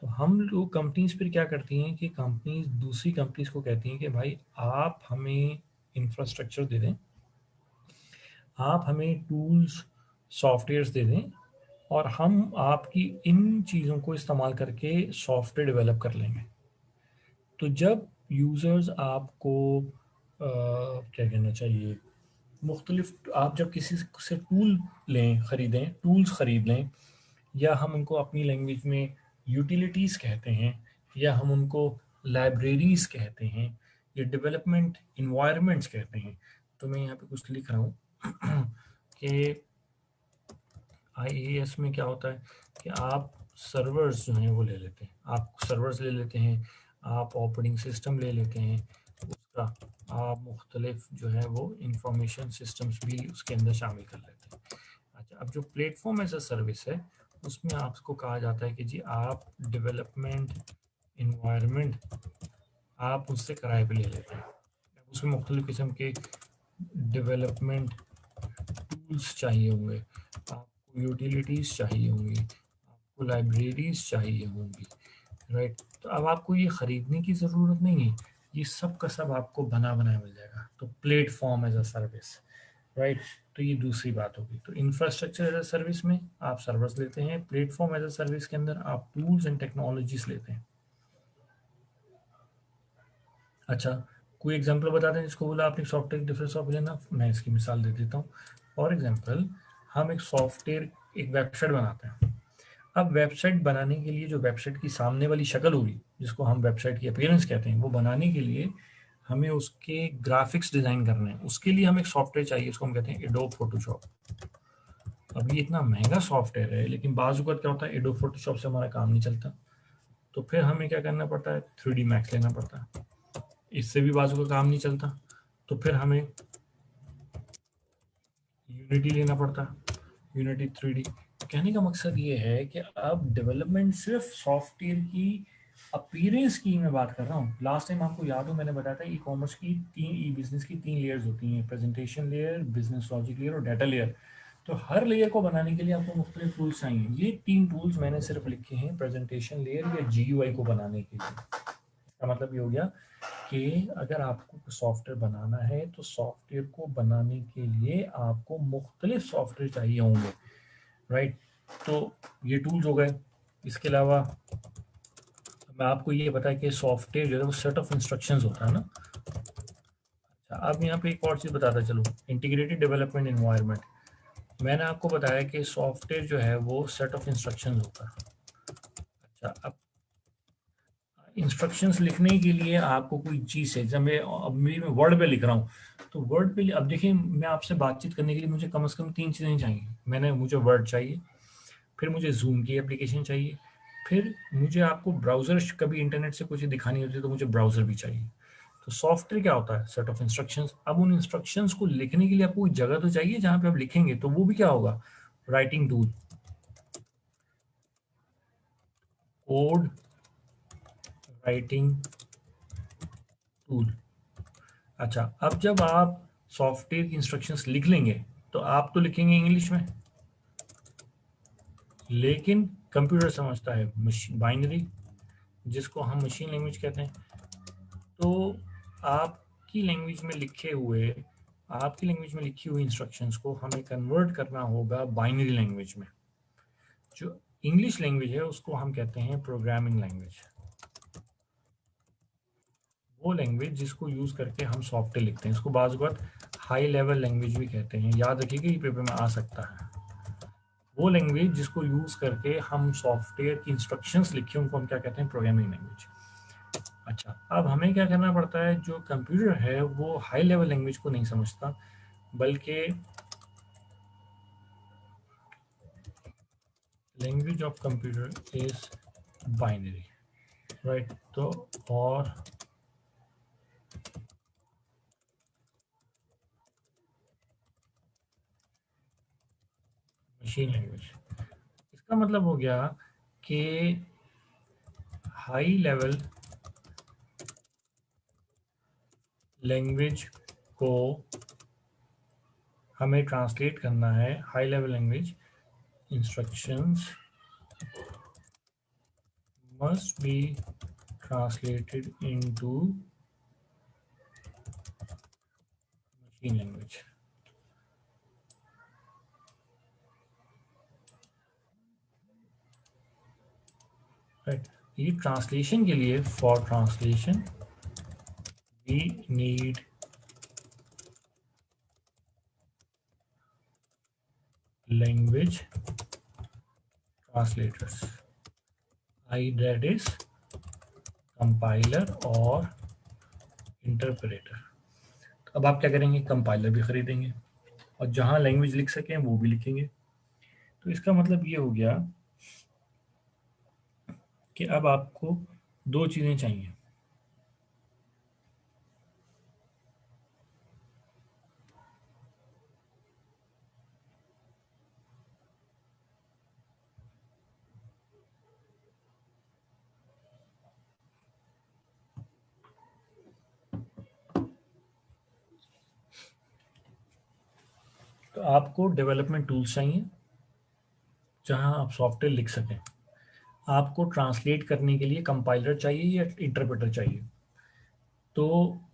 तो हम लोग, कंपनीज फिर क्या करती हैं कि कंपनीज दूसरी कंपनीज को कहती हैं कि भाई आप हमें इंफ्रास्ट्रक्चर दे दें, आप हमें टूल्स, सॉफ्टवेयर्स दे दें, और हम आपकी इन चीज़ों को इस्तेमाल करके सॉफ्टवेयर डेवलप कर लेंगे। तो जब यूज़र्स आपको क्या कहना चाहिए, मुख्तलिफ, आप जब किसी से टूल लें, खरीदें, टूल्स खरीद लें, या हम उनको अपनी लैंग्वेज में यूटिलिटीज़ कहते हैं, या हम उनको लाइब्रेरीज़ कहते हैं, या डेवलपमेंट इन्वायरमेंट्स कहते हैं। तो मैं यहाँ पे कुछ लिख रहा हूँ कि आईएएस में क्या होता है कि आप सर्वर्स जो हैं वो ले लेते हैं, आप सर्वर्स ले लेते हैं, आप ऑपरेटिंग सिस्टम ले लेते हैं, उसका आप मुख्तलिफ जो है वो इंफॉर्मेशन सिस्टम्स भी उसके अंदर शामिल कर लेते हैं। अच्छा, अब जो प्लेटफॉर्म एज अ सर्विस है, उसमें आपको कहा जाता है कि जी आप डेवलपमेंट इन्वायरमेंट आप उससे किराए पे ले लेते हैं। उसमें मुख्तलिफ किस्म के डेवलपमेंट टूल्स चाहिए होंगे, आपको यूटिलिटीज़ चाहिए होंगी, आपको लाइब्रेरीज चाहिए होंगी, राइट? तो अब आपको ये ख़रीदने की ज़रूरत नहीं है, ये सब का सब आपको बना बनाया मिल जाएगा। तो platform as a service, right? तो ये दूसरी बात होगी। तो इंफ्रास्ट्रक्चर एज अ सर्विस में आप सर्विस लेते हैं, प्लेटफॉर्म एज अ सर्विस के अंदर आप टूल्स एंड टेक्नोलॉजीज लेते हैं। अच्छा, कोई एग्जांपल बता दें जिसको बोला आपने सॉफ्टवेयर डिफरेंस ऑफ लेना। मैं इसकी मिसाल दे देता हूँ। फॉर एग्जांपल, हम एक सॉफ्टवेयर, एक वेबसाइट बनाते हैं। अब वेबसाइट बनाने के लिए जो वेबसाइट की सामने वाली शक्ल होगी, जिसको हम वेबसाइट की अपीयरेंस कहते हैं, वो बनाने के लिए हमें उसके ग्राफिक्स डिज़ाइन करने हैं। उसके लिए हमें एक सॉफ्टवेयर चाहिए, उसको हम कहते हैं एडोब फोटोशॉप। अब ये इतना महंगा सॉफ्टवेयर है, लेकिन बाज़ वक़्त क्या होता है, एडोब फोटोशॉप से हमारा काम नहीं चलता। तो फिर हमें क्या करना पड़ता है, 3D मैक्स लेना पड़ता है। इससे भी बाज़ वक़्त काम नहीं चलता, तो फिर हमें यूनिटी लेना पड़ता है, यूनिटी 3D। कहने का मकसद ये है कि अब डेवलपमेंट सिर्फ सॉफ्टवेयर की अपीयरेंस की मैं बात कर रहा हूँ। लास्ट टाइम आपको याद हो मैंने बताया था, ई कॉमर्स की तीन, ई बिजनेस की 3 लेयर्स होती हैं, presentation layer, business logic layer और डाटा लेयर। तो हर लेयर को बनाने के लिए आपको मुख्तलिफ टूल्स चाहिए। ये 3 टूल्स मैंने सिर्फ लिखे हैं प्रेजेंटेशन लेयर या GUI को बनाने के लिए। इसका मतलब ये हो गया कि अगर आपको सॉफ्टवेयर बनाना है, तो सॉफ्टवेयर को बनाने के लिए आपको मुख्तलिफ सॉफ्टवेयर चाहिए होंगे, राइट? तो ये टूल्स हो गए। इसके अलावा मैं आपको ये पता है कि सॉफ्टवेयर जो है वो सेट ऑफ इंस्ट्रक्शंस होता है ना। अच्छा, अब यहाँ पे एक और चीज़ बताता चलो, इंटीग्रेटेड डेवलपमेंट इन्वायरमेंट। मैंने आपको बताया कि सॉफ्टवेयर जो है वो सेट ऑफ इंस्ट्रक्शंस होता है। अच्छा, अब इंस्ट्रक्शंस लिखने के लिए आपको कोई चीज़ है, जब मैं अभी मैं वर्ड पे लिख रहा हूँ, तो वर्ड पे अब देखिए, मैं आपसे बातचीत करने के लिए मुझे कम से कम 3 चीज़ें चाहिए। मुझे वर्ड चाहिए, फिर मुझे जूम की एप्लीकेशन चाहिए, फिर मुझे आपको ब्राउज़र, कभी इंटरनेट से कुछ दिखानी होती है तो मुझे ब्राउज़र भी चाहिए। तो सॉफ्टवेयर क्या होता है? Set of instructions. अब उन इंस्ट्रक्शंस को लिखने के लिए आपको कोई जगह तो चाहिए जहाँ पे आप लिखेंगे, तो वो भी क्या होगा? Writing tool, code writing tool. अच्छा, अब जब आप सॉफ्टवेयर की इंस्ट्रक्शंस लिख लेंगे, तो आप तो लिखेंगे इंग्लिश में, लेकिन कंप्यूटर समझता है बाइनरी, जिसको हम मशीन लैंग्वेज कहते हैं। तो आपकी लैंग्वेज में लिखे हुए आपकी लैंग्वेज में लिखी हुई इंस्ट्रक्शंस को हमें कन्वर्ट करना होगा बाइनरी लैंग्वेज में। जो इंग्लिश लैंग्वेज है उसको हम कहते हैं प्रोग्रामिंग लैंग्वेज। वो लैंग्वेज जिसको यूज़ करके हम सॉफ्टवेयर लिखते हैं, इसको बाज़ वक़्त हाई लेवल लैंग्वेज भी कहते हैं। याद रखिएगा, ये पेपर में आ सकता है। वो लैंग्वेज जिसको यूज़ करके हम सॉफ्टवेयर की इंस्ट्रक्शंस लिखे, उनको हम क्या कहते हैं? Programming language. अच्छा, अब हमें क्या करना पड़ता है? जो कंप्यूटर है वो हाई लेवल लैंग्वेज को नहीं समझता, बल्कि language of computer is binary, right? तो और मशीन लैंग्वेज, इसका मतलब हो गया कि हाई लेवल लैंग्वेज को हमें ट्रांसलेट करना है। High level language instructions must be translated into machine language, right? ये ट्रांसलेशन के लिए, for translation we need language translators, I that is compiler और इंटरप्रेटर। अब आप क्या करेंगे? कंपाइलर भी खरीदेंगे, और जहां लैंग्वेज लिख सकें वो भी लिखेंगे। तो इसका मतलब ये हो गया कि अब आपको दो चीज़ें चाहिए। तो आपको डेवलपमेंट टूल्स चाहिए जहां आप सॉफ्टवेयर लिख सकें। आपको ट्रांसलेट करने के लिए कंपाइलर चाहिए या इंटरप्रेटर चाहिए। तो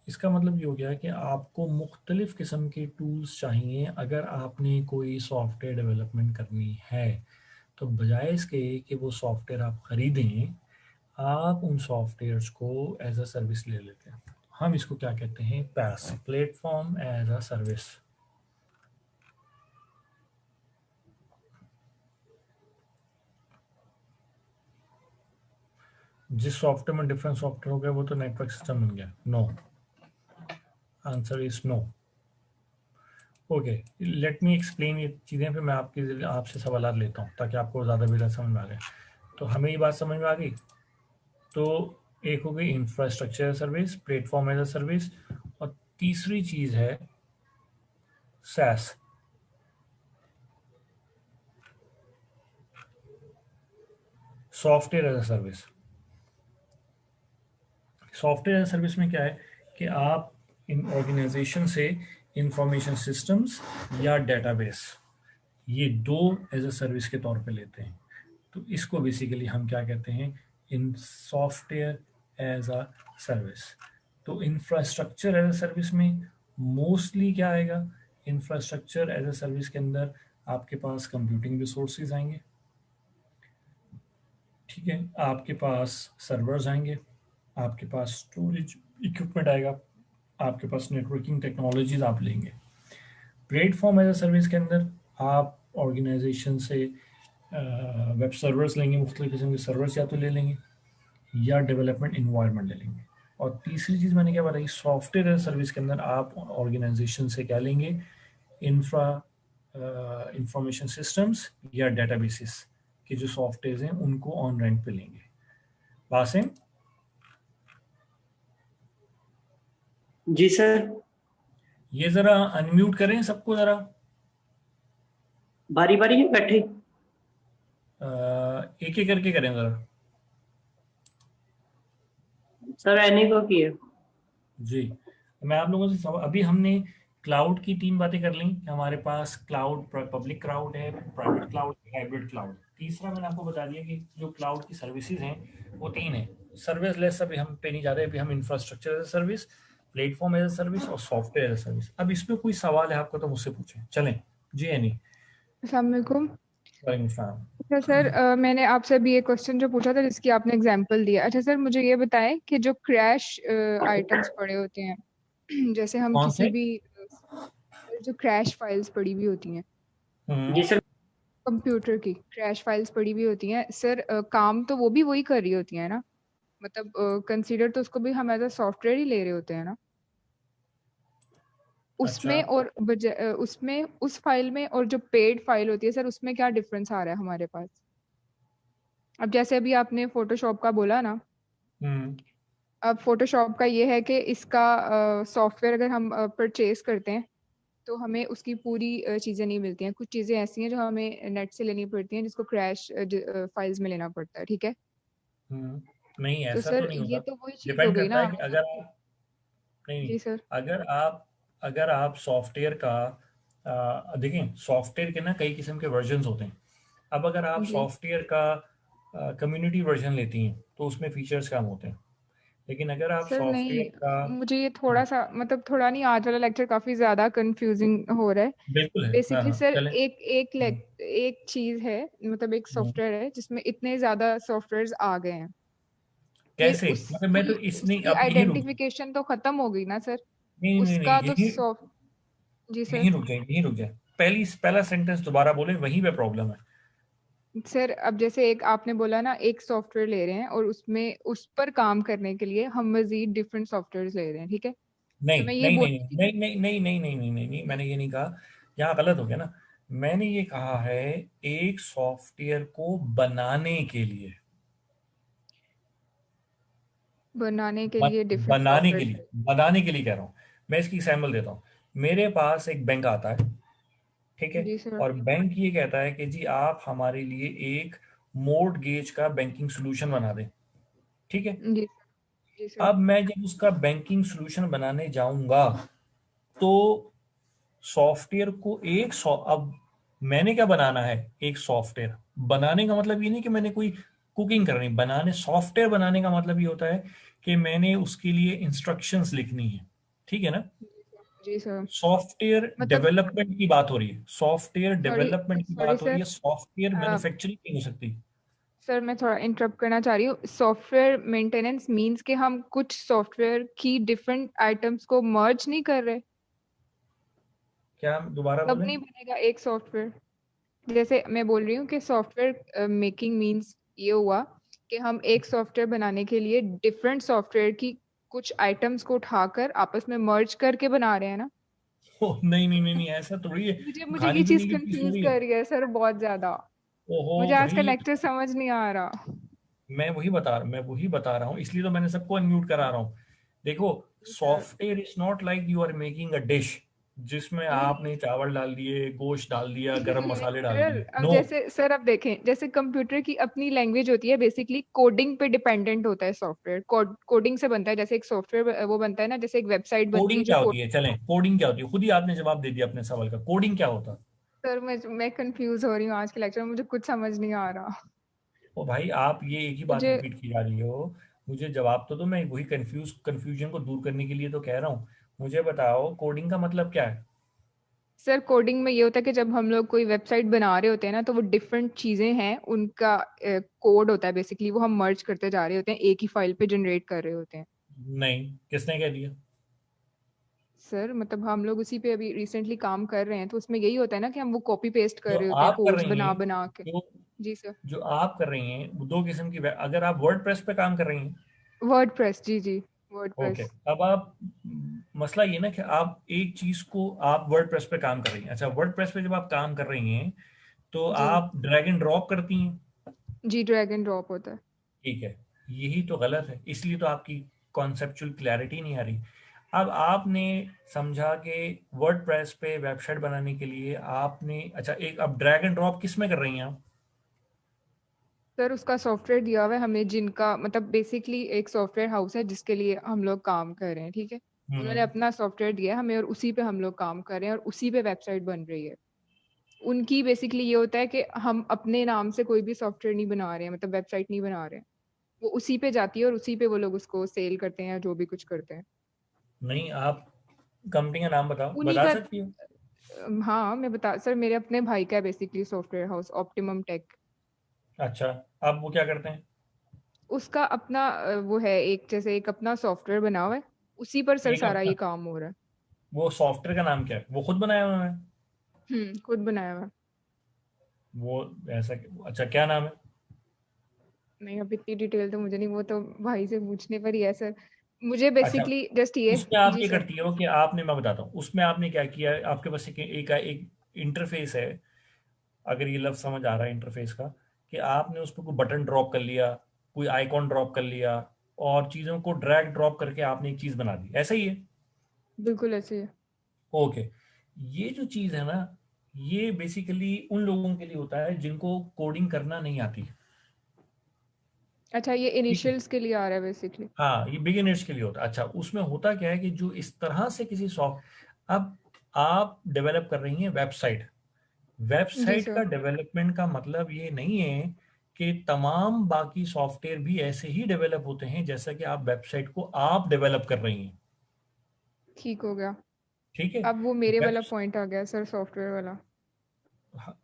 इसका मतलब ये हो गया कि आपको मुख्तलिफ़ किस्म के टूल्स चाहिए अगर आपने कोई सॉफ्टवेयर डेवलपमेंट करनी है। तो बजाय इसके कि वो सॉफ्टवेयर आप ख़रीदें, आप उन सॉफ्टवेयर्स को एज अ सर्विस ले लेते हैं। हम इसको क्या कहते हैं? PaaS, platform as a service. जिस सॉफ्टवेयर में डिफरेंट सॉफ्टवेयर हो गया वो तो नेटवर्क सिस्टम बन गया। No, answer is no. Okay, let me explain ये चीज़ें, फिर मैं आपसे सवाल लेता हूँ ताकि आपको ज़्यादा बेहतर समझ में आ जाए। तो हमें ये बात समझ में आ गई। तो एक हो गई infrastructure service, platform as a service, और तीसरी चीज़ है SaaS, software as a service. Software as service में क्या है कि आप इन ऑर्गेनाइजेशन से इंफॉर्मेशन सिस्टम्स या डेटाबेस, ये दो एज अ सर्विस के तौर पे लेते हैं। तो इसको बेसिकली हम क्या कहते हैं? इन सॉफ्टवेयर एज अ सर्विस। तो इंफ्रास्ट्रक्चर एज अ सर्विस में मोस्टली क्या आएगा? इंफ्रास्ट्रक्चर एज अ सर्विस के अंदर आपके पास कंप्यूटिंग रिसोर्सेज आएंगे, ठीक है, आपके पास सर्वर्स आएंगे, आपके पास स्टोरेज इक्विपमेंट आएगा, आपके पास नेटवर्किंग टेक्नोलॉजीज आप लेंगे। प्लेटफॉर्म एज अ सर्विस के अंदर आप ऑर्गेनाइजेशन से वेब सर्वर्स लेंगे, मुख्तलिफ किस्म के सर्वर्स या तो ले लेंगे या डेवलपमेंट इन्वायरमेंट ले लेंगे। और तीसरी चीज़ मैंने क्या बताई, सॉफ्टवेयर एज सर्विस के अंदर आप ऑर्गेनाइजेशन से क्या लेंगे, इंफ्रा इंफॉर्मेशन सिस्टम्स या डेटाबेसिस के जो सॉफ्टवेयर हैं उनको ऑन रेंट पे लेंगे। वासिम, जी सर। ये ज़रा अनम्यूट करें सबको ज़रा। बारी बारी में बैठे। एक एक करके करें ज़रा। सर एनी को किए। जी, मैं आप लोगों से अभी हमने क्लाउड की 3 बातें कर ली कि हमारे पास क्लाउड, पब्लिक क्लाउड है, प्राइवेट क्लाउड है, हाइब्रिड क्लाउड। तीसरा मैंने आपको बता दिया कि जो क्लाउड की सर्विसेज हैं वो 3 है। सर्विस लेस अभी हम पे नहीं जा रहे, अभी हम infrastructure as a service, platform as a service और सॉफ्टवेयर एज ए सर्विस। अब इसमें कोई सवाल है आपका तो मुझसे पूछें, चलें। जी एनी। अस्सलाम वालेकुम। वालेकुम सलाम। अच्छा सर, मैंने आपसे अभी एक क्वेश्चन जो पूछा था जिसकी आपने एग्जांपल दिया। अच्छा सर, मुझे ये बताएं कि जो क्रैश आइटम्स पड़े होते हैं जैसे हम कौन किसी से? भी जो क्रैश फाइल्स पड़ी हुई होती हैं जी सर। कंप्यूटर की, क्रैश फाइल्स पड़ी हुई होती हैं सर, काम तो वो भी वही कर रही होती है ना? मतलब कंसीडर तो उसको भी हम एज अ सॉफ्टवेयर ही ले रहे होते हैं ना अच्छा, उसमें, और उसमें उस फाइल में और जो पेड फाइल होती है सर, उसमें क्या डिफरेंस आ रहा है हमारे पास? अब जैसे अभी आपने फोटोशॉप का बोला ना, हम्म, अब फोटोशॉप का ये है कि इसका सॉफ्टवेयर अगर हम परचेज करते हैं तो हमें उसकी पूरी चीज़ें नहीं मिलती हैं। कुछ चीज़ें ऐसी हैं जो हमें नेट से लेनी पड़ती हैं, जिसको क्रैश फाइल्स में लेना पड़ता है, ठीक है? नहीं तो ऐसा तो सर नहीं ये होगा। तो वही चीज़ हो डिपेंड गई करता ना, है कि अगर आप, नहीं नहीं, जी सर। अगर आप, अगर आप सॉफ्टवेयर का देखें, सॉफ्टवेयर के ना कई किस्म के वर्जन्स होते हैं। अब अगर आप जी सॉफ्टवेयर का कम्युनिटी वर्जन लेती हैं तो उसमें फीचर्स कम होते हैं, लेकिन अगर आप सर, सॉफ्टवेयर का, नहीं मुझे ये थोड़ा सा, मतलब थोड़ा नहीं, आज वाला लेक्चर काफी ज्यादा कंफ्यूजिंग हो रहा है। बिल्कुल है, हाँ बेसिकली हाँ सर, चलें। हम्म, एक चीज है, मतलब एक हम्म, सॉफ्टवेयर है जिसमें इतने ज्यादा सॉफ्टवेयर्स आ गए हैं, फिर कैसे, मतलब मैं तो इस, नहीं उसकी अब यहीं रुक जाए, आइडेंटिफिकेशन तो खत्म हो गई ना सर? नहीं नहीं नहीं उसका तो यहीं, सॉफ्ट जी सर। यहीं रुक जाए, यहीं रुक जाए। पहला सेंटेंस दोबारा बोले, वहीं पे प्रॉब्लम है। सर अब जैसे एक आपने बोला ना, एक सॉफ्टवेयर ले रहे हैं और उसमें उस पर काम करने के लिए हम मजीद डिफरेंट सॉफ्टवेयर ले रहे हैं, ठीक है? तो नहीं मैं ये नहीं बोल नहीं रही थी नहीं नहीं नहीं नहीं नहीं नहीं नहीं नहीं, मैंने ये नहीं कहा। यहाँ गलत हो गया ना। मैंने ये कहा है एक सॉफ्टवेयर को बनाने के लिए, बनाने के लिए डिफरेंट बनाने के लिए, सॉफ्टवेयर। बनाने के लिए कह रहा हूँ। मैं इसकी सैम्पल देता हूँ। मेरे पास एक बैंक आता है, ठीक है, जी सर। और बैंक ये कहता है कि जी आप हमारे लिए एक मोर्टगेज का बैंकिंग सोल्यूशन बना दें, ठीक है। जी सर। जी सर। अब मैं जब उसका बैंकिंग सोल्यूशन बनाने जाऊंगा तो सॉफ्टवेयर को अब मैंने क्या बनाना है, एक सॉफ्टवेयर बनाने का मतलब ये नहीं कि मैंने कोई कुकिंग करनी, बनाने सॉफ्टवेयर बनाने का मतलब ये होता है कि मैंने उसके लिए इंस्ट्रक्शंस लिखनी है, ठीक है ना। जी सर। सॉफ्टवेयर मतलब, डेवलपमेंट की बात हो रही है, सॉफ्टवेयर सॉरी डेवलपमेंट की सॉरी बात हो रही सर, है, सॉफ्टवेयर मैन्युफैक्चरिंग नहीं हो सकती। सर मैं थोड़ा इंटरप्ट करना चाह रही हूँ। सॉफ्टवेयर मेंटेनेंस मींस कि हम कुछ सॉफ्टवेयर की डिफरेंट आइटम्स को मर्ज नहीं कर रहे, क्या दोबारा तब बोलें? नहीं बनेगा एक सॉफ्टवेयर। जैसे मैं बोल रही हूँ कि सॉफ्टवेयर मेकिंग मींस ये हुआ कि हम एक सॉफ्टवेयर बनाने के लिए डिफरेंट सॉफ्टवेयर की कुछ आइटम्स को उठाकर आपस में मर्ज करके बना रहे हैं ना? ओह नहीं नहीं नहीं नहीं, ऐसा थोड़ी है। मुझे मुझे खाने ये चीज पीने की चीज कंफ्यूज थोड़ी है। कर रही है सर, बहुत ज्यादा। ओहो मुझे आज का भाई, लेक्चर समझ नहीं आ रहा। मैं वही बता रहा हूँ, इसलिए तो मैंने सबको अनम्यूट करा रहा हूँ। देखो, जी sir. Software is not like you are making a dish जिसमें नहीं आपने चावल डाल दिए, गोश्त डाल दिया, गरम नहीं मसाले डाल सर, दिए, अब नो। जैसे सर, अब देखें, जैसे कंप्यूटर की अपनी लैंग्वेज होती है, बेसिकली कोडिंग पे डिपेंडेंट होता है सॉफ्टवेयर। कोडिंग से बनता है, जैसे एक सॉफ्टवेयर वो बनता है ना, जैसे एक वेबसाइट बनती है कोडिंग जो क्या कोड। होती है, चलें, कोडिंग क्या होती है, खुद ही आपने जवाब दे दिया अपने सवाल का, कोडिंग क्या होता है। सर मैं कंफ्यूज हो रही हूँ आज के लेक्चर में, मुझे कुछ समझ नहीं आ रहा। ओ भाई, आप ये एक ही बात मुझे रिपीट की जा रही हो। मुझे जवाब तो दो, मैं वही कंफ्यूजन को दूर करने के लिए तो कह रहा हूँ। मुझे बताओ कोडिंग का मतलब क्या है। सर कोडिंग में ये होता है कि जब हम लोग कोई वेबसाइट बना रहे होते हैं ना, तो वो डिफरेंट चीजें हैं, उनका कोड होता है बेसिकली, वो हम मर्ज करते जा रहे होते हैं, एक ही फाइल पे जनरेट कर रहे होते हैं। नहीं, किसने कह दिया? सर मतलब हम लोग उसी पे अभी रिसेंटली काम कर रहे हैं, तो उसमें यही होता है ना कि हम वो कॉपी पेस्ट कर जो रहे होते हैं आप कर कोड्स रही बना हैं, बना के। जो जी सर। जो आप कर रही हैं वो दो किस्म की अगर आप वर्डप्रेस पे काम कर रही हैं। वर्डप्रेस, जी जी, ओके, वर्डप्रेस। अब आप मसला ये ना कि आप एक चीज को आप वर्डप्रेस पे काम कर रही हैं। अच्छा, वर्डप्रेस पे जब आप काम कर रही हैं तो जी आप ड्रैग एंड ड्रॉप करती हैं। जी, ड्रैग एंड ड्रॉप होता है। ठीक है, यही तो गलत है, इसलिए तो आपकी कॉन्सेप्चुअल क्लैरिटी नहीं आ रही। अब आपने समझा कि वर्डप्रेस पे वेबसाइट बनाने के लिए आपने, अच्छा एक, अब ड्रैग एंड ड्रॉप किस में कर रही हैं आप? सर उसका सॉफ्टवेयर दिया हुआ है हमें, जिनका मतलब बेसिकली एक सॉफ्टवेयर हाउस है जिसके लिए हम लोग काम कर रहे हैं, ठीक है। उन्होंने हम्म। अपना सॉफ्टवेयर दिया है हमें और उसी पे हम लोग काम कर रहे हैं और उसी पे वेबसाइट बन रही है। उनकी बेसिकली ये होता है कि हम अपने नाम से कोई भी सॉफ्टवेयर नहीं बना रहे हैं, मतलब वेबसाइट नहीं बना रहे हैं। वो उसी पे जाती है और उसी पे वो लोग उसको सेल करते हैं या जो भी कुछ करते हैं। नहीं, आप कंपनी का नाम बताओ, उन्हीं बता का। सकती हो? हाँ मैं बता सर, मेरे अपने भाई का है basically software house, optimum tech. अच्छा, अब वो क्या करते हैं? उसका अपना वो है, एक जैसे एक अपना सॉफ्टवेयर बना हुआ है, उसी पर सर एक सारा अपना, ये काम हो रहा है। वो सॉफ्टवेयर का नाम क्या है? वो खुद बनाया उन्होंने? खुद बनाया हुआ है। वो ऐसा, अच्छा क्या नाम है? नहीं अब इतनी डिटेल तो मुझे नहीं, वो तो भाई से पूछने पर ही है सर। मुझे अच्छा, बेसिकली जस्ट ये। उसमें आप जी ये सर। करती हो कि आपने, मैं बताता हूँ उसमें आपने क्या किया है। आपके पास एक इंटरफेस है, अगर ये लफ्ज समझ आ रहा है इंटरफेस का, कि आपने उस पर कोई बटन ड्रॉप कर लिया, कोई आइकॉन ड्रॉप कर लिया, और चीजों को ड्रैग ड्रॉप करके आपने एक चीज बना दी, ऐसा ही है? बिल्कुल ऐसे ही है। ओके, ये जो चीज है ना, ये बेसिकली उन लोगों के लिए होता है जिनको कोडिंग करना नहीं आती। अच्छा ये ठीक है, इनिशियल्स के लिए आ रहा है बेसिकली। हाँ, ये बिगिनर्स के लिए होता है। अच्छा, उसमें होता क्या है कि जो इस तरह से किसी सॉफ्ट, अब आप डेवलप कर रही हैं वेबसाइट। जी वेबसाइट सर। का डेवलपमेंट का मतलब ये नहीं है कि तमाम बाकी सॉफ्टवेयर भी ऐसे ही डेवलप होते हैं जैसा कि आप वेबसाइट को आप डेवलप कर रही हैं। ठीक हो गया। ठीक है, अब वो मेरे वेब, वाला पॉइंट आ गया सर, सॉफ्टवेयर वाला। हाँ,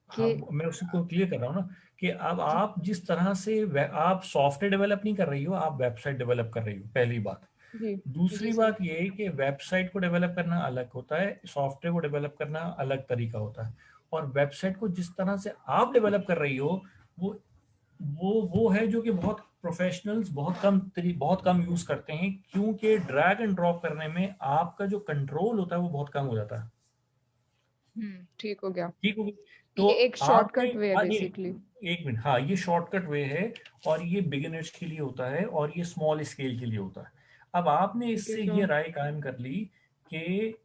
कि हाँ, मैं उसी को क्लियर कर रहा हूँ ना, कि अब जी आप जिस तरह से आप सॉफ्टवेयर डेवलप नहीं कर रही हो, आप वेबसाइट डेवलप कर रही हो, पहली बात। जी जी दूसरी सर। बात ये है कि वेबसाइट को डेवलप करना अलग होता है, सॉफ्टवेयर को डेवलप करना अलग तरीका होता है। और वेबसाइट को जिस तरह से आप डेवलप कर रही हो, वो वो है जो कि बहुत प्रोफेशनल्स बहुत कम यूज करते हैं, क्योंकि ड्रैग एंड ड्रॉप करने में आपका जो कंट्रोल होता है वो बहुत कम हो जाता है। ठीक हो गया। ठीक होगी? तो ये एक आपने, शॉर्टकट वे है हाँ ये, बेसिकली। एक मिनट, हाँ ये शॉर्टकट वे है, और ये बिगिनर्स के लिए होता है और ये स्मॉल स्केल के लिए होता है। अब आपने ठीक है इससे ये सर। राय कायम कर ली कि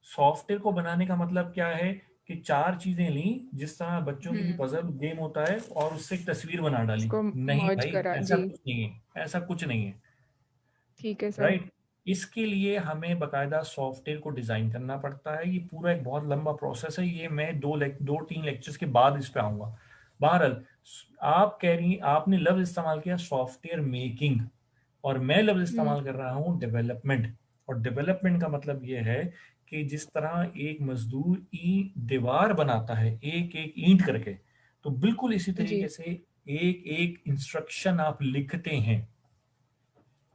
सॉफ्टवेयर को बनाने का मतलब क्या है, कि चार चीजें ली जिस तरह बच्चों के लिए हम्म पजल गेम होता है, और उससे एक तस्वीर बना डाली। उसको नहीं मर्ज भाई, करा ऐसा जी। कुछ नहीं है, ऐसा कुछ नहीं है। ठीक है सर। राइट, इसके लिए हमें बकायदा सॉफ्टवेयर को डिजाइन करना पड़ता है। ये पूरा एक बहुत लंबा प्रोसेस है, ये मैं दो तीन लेक्चर्स के बाद इस पे आऊंगा। बहरहाल, आप कह रही, आपने लफ्ज इस्तेमाल किया सॉफ्टवेयर मेकिंग, और मैं लफ्ज हम्म इस्तेमाल कर रहा हूँ डेवलपमेंट। और डेवलपमेंट का मतलब ये है कि जिस तरह एक मजदूर दीवार बनाता है एक एक ईंट करके, तो बिल्कुल इसी जी तरीके से एक एक इंस्ट्रक्शन आप लिखते हैं।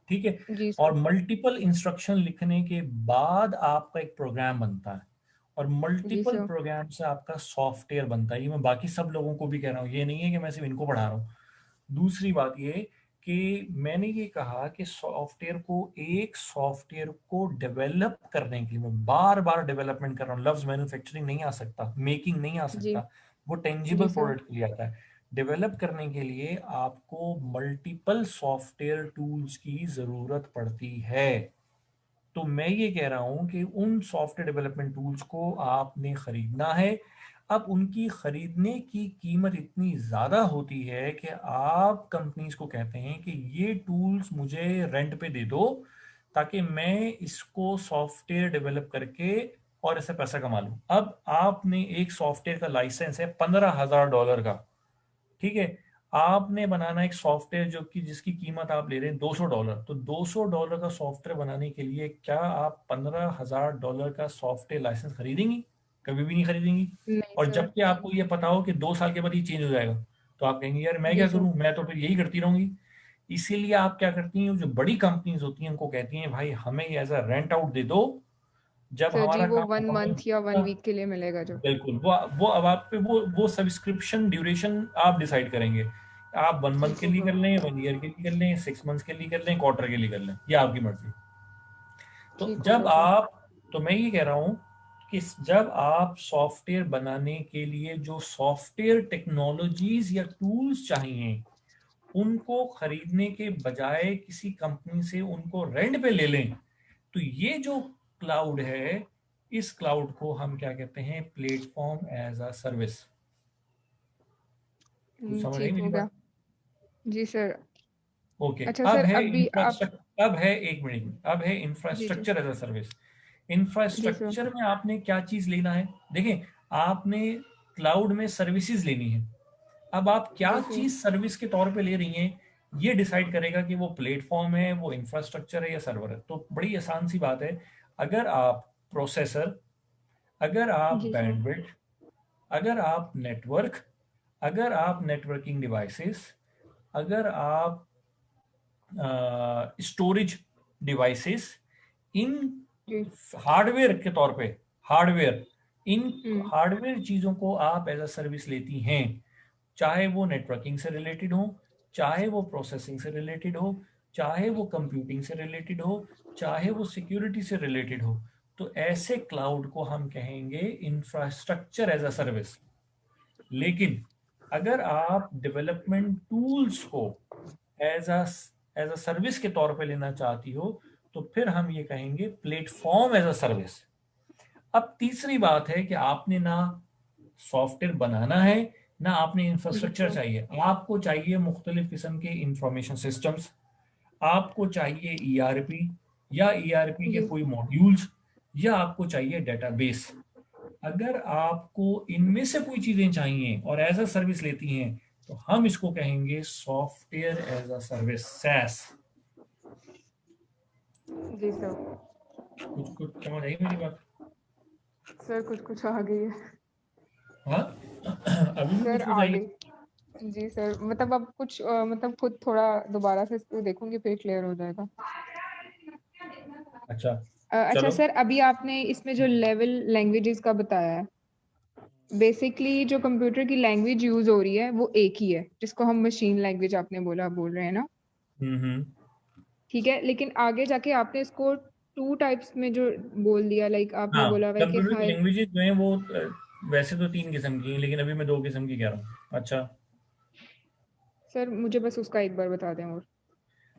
ठीक है, जी और सर। मल्टीपल इंस्ट्रक्शन लिखने के बाद आपका एक प्रोग्राम बनता है, और जी मल्टीपल सर। प्रोग्राम से आपका सॉफ्टवेयर बनता है। ये मैं बाकी सब लोगों को भी कह रहा हूँ, ये नहीं है कि मैं सिर्फ इनको पढ़ा रहा हूँ। दूसरी बात ये कि मैंने ये कहा कि एक सॉफ्टवेयर को डेवलप करने के लिए मैं बार बार डेवलपमेंट कर रहा हूँ। लफ्ज मैन्युफैक्चरिंग नहीं आ सकता, मेकिंग नहीं आ जी सकता, वो जी टेंजिबल सर। प्रोडक्ट के लिए आता है। डेवलप करने के लिए आपको मल्टीपल सॉफ्टवेयर टूल्स की जरूरत पड़ती है। तो मैं ये कह रहा हूं कि उन सॉफ्टवेयर डेवलपमेंट टूल्स को आपने खरीदना है। अब उनकी खरीदने की कीमत इतनी ज्यादा होती है कि आप कंपनीज को कहते हैं कि ये टूल्स मुझे रेंट पे दे दो, ताकि मैं इसको सॉफ्टवेयर डेवलप करके और ऐसे पैसा कमा लूं। अब आपने एक सॉफ्टवेयर का लाइसेंस है $15,000 का। ठीक है, आपने बनाना एक सॉफ्टवेयर जो कि जिसकी कीमत आप ले रहे हैं $200, तो $200 का सॉफ्टवेयर बनाने के लिए क्या आप $15,000 का सॉफ्टवेयर लाइसेंस खरीदेंगी? कभी भी नहीं खरीदेंगी। नहीं और सर। जबकि आपको ये पता हो कि 2 साल के बाद ये चेंज हो जाएगा, तो आप कहेंगे यार मैं जी क्या सर। करूं, मैं तो फिर यही करती रहूंगी। इसीलिए आप क्या करती हैं, जो बड़ी कंपनीज होती हैं उनको कहती हैं भाई हमें ये एज अ रेंट आउट दे दो, जब सर जी हमारा वो काम 1 मंथ या मुकम्मल 1 वीक के लिए मिलेगा जो। बिल्कुल वो अब आप पे वो सब्सक्रिप्शन ड्यूरेशन आप डिसाइड करेंगे। आप 1 मंथ के ठीक लिए होगा। कर लें, 1 ईयर के लिए कर लें, 6 मंथ्स के लिए कर लें, क्वार्टर के लिए कर लें, ये आपकी मर्जी। तो ठीक जब होगा सर। आप तो मैं ये कह रहा हूं कि जब आप सॉफ्टवेयर बनाने के लिए जो सॉफ्टवेयर टेक्नोलॉजीज या टूल्स चाहिए उनको खरीदने के बजाय किसी कंपनी से उनको रेंट पे ले लें, तो ये जो क्लाउड है, इस क्लाउड को हम क्या कहते हैं, प्लेटफॉर्म एज अ सर्विस। कुछ समझ आई ठीक मेरी हो गया। बात? जी सर। ओके। अच्छा अब सर है अभी आप। इंफ्रास्ट्रक्चर, अब है एक मिनट, अब है जी जी। Infrastructure as a service. जी सर। इंफ्रास्ट्रक्चर में आपने क्या चीज लेना है, देखें, आपने क्लाउड में सर्विसेज लेनी है। अब आप क्या जी सर। चीज सर्विस के तौर पे ले रही हैं, ये डिसाइड करेगा कि वो प्लेटफॉर्म है, वो इंफ्रास्ट्रक्चर है या सर्वर है। तो बड़ी आसान सी बात है, अगर आप प्रोसेसर, अगर आप जी सर। बैंडविड्थ, अगर आप नेटवर्क, अगर आप नेटवर्किंग डिवाइसेस, अगर आप स्टोरेज डिवाइसेस, इन जी। हार्डवेयर के तौर पे, हार्डवेयर, इन हम्म। हार्डवेयर चीजों को आप एज अ सर्विस लेती हैं, चाहे वो नेटवर्किंग से रिलेटेड हो, चाहे वो प्रोसेसिंग से रिलेटेड हो, चाहे वो कंप्यूटिंग से रिलेटेड हो, चाहे वो सिक्योरिटी से रिलेटेड हो, तो ऐसे क्लाउड को हम कहेंगे इंफ्रास्ट्रक्चर एज अ सर्विस। लेकिन अगर आप डेवलपमेंट टूल्स को as a as a service के तौर पे लेना चाहती हो, तो फिर हम ये कहेंगे प्लेटफॉर्म एज अ सर्विस। अब तीसरी बात है कि आपने ना सॉफ्टवेयर बनाना है, ना आपने जी इंफ्रास्ट्रक्चर सर। चाहिए। आपको चाहिए मुख्तलिफ किस्म के इंफॉर्मेशन सिस्टम्स, आपको चाहिए ईआरपी या ईआरपी के जी। कोई मॉड्यूल्स, या आपको चाहिए डेटाबेस। अगर आपको इनमें से कोई चीजें चाहिए और एज अ सर्विस लेती हैं, तो हम इसको कहेंगे software as a service, SaaS. जी सर। कुछ कुछ समझ आई मेरी बात? सर कुछ कुछ आ गई है। हाँ अभी भी सर कुछ कुछ आ आई? गई। जी सर मतलब अब कुछ मतलब खुद थोड़ा दोबारा से इसको देखूंगी फिर क्लियर हो जाएगा। अच्छा अच्छा चलो। सर अभी आपने इसमें जो लेवल लैंग्वेजेस का बताया है, बेसिकली जो कंप्यूटर की लैंग्वेज यूज हो रही है वो एक ही है जिसको हम मशीन लैंग्वेज आपने बोल रहे हैं ना। हम्म। ठीक है लेकिन आगे जाके आपने इसको 2 टाइप्स में जो बोल दिया, लाइक आपने हाँ, बोला हुआ है कि कंप्यूटर की हाई। लैंग्वेजेस जो है वो वैसे तो 3 किस्म की हैं, लेकिन अभी मैं 2 किस्म की कह रहा हूँ। अच्छा सर मुझे बस उसका एक बार बता दें और।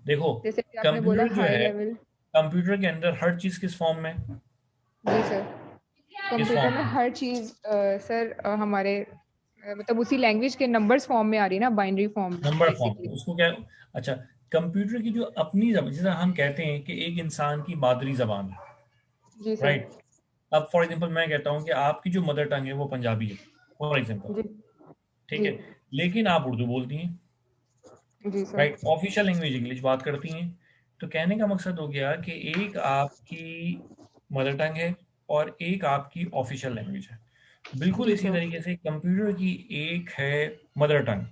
देखो, जैसे कि आपने बोला कंप्यूटर जो हाई है, लेवल। कंप्यूटर के अंदर हर चीज किस फॉर्म में, जी सर। किस कंप्यूटर फॉर्म में में? हर चीज सर हमारे मतलब उसी लैंग्वेज के नंबर्स फॉर्म में आ रही है ना, बाइनरी फॉर्म में नंबर फॉर्म बेसिकली। में, उसको क्या? अच्छा, कंप्यूटर की जो अपनी जबान, जैसे हम कहते हैं कि एक इंसान की मादरी जबान है, जी सर। राइट? अब फॉर एग्जांपल मैं कहता हूँ कि आपकी जो मदर टंग है वो पंजाबी है, फॉर एग्जांपल, जी। ठीक जी। है, लेकिन आप उर्दू बोलती हैं, जी sir. Right? Official language English बात करती हैं। तो कहने का मकसद हो गया कि एक आपकी मदर टंग है और एक आपकी ऑफिशियल लैंग्वेज है। बिल्कुल जी इसी सर। तरीके से कंप्यूटर की एक है मदर टंग,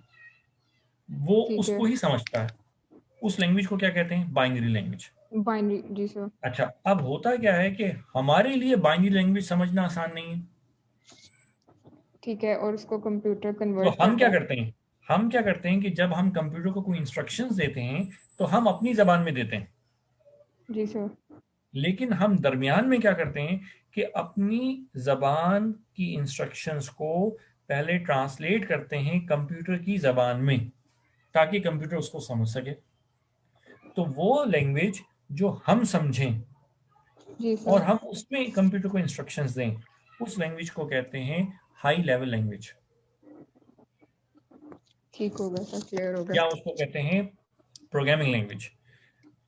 वो ठीक है। उसको ही समझता है। उस लैंग्वेज को क्या कहते हैं? Binary language. बाइनरी जी सर। अच्छा, अब होता क्या है कि हमारे लिए बाइनरी लैंग्वेज समझना आसान नहीं है। ठीक है और उसको कंप्यूटर तो कन्वर्ट हम क्या करता है। करते हैं, हम क्या करते हैं कि जब हम कंप्यूटर को कोई इंस्ट्रक्शंस देते हैं, तो हम अपनी जबान में देते हैं। जी सर। लेकिन हम दरमियान में क्या करते हैं कि अपनी जबान की इंस्ट्रक्शंस को पहले ट्रांसलेट करते हैं कंप्यूटर की जबान में, ताकि कंप्यूटर उसको समझ सके। तो वो लैंग्वेज जो हम समझें जी और सर। हम उसमें कंप्यूटर को इंस्ट्रक्शंस दें, उस लैंग्वेज को कहते हैं हाई लेवल लैंग्वेज, ठीक हो गया सर, क्लियर हो या गया। उसको कहते हैं प्रोग्रामिंग लैंग्वेज,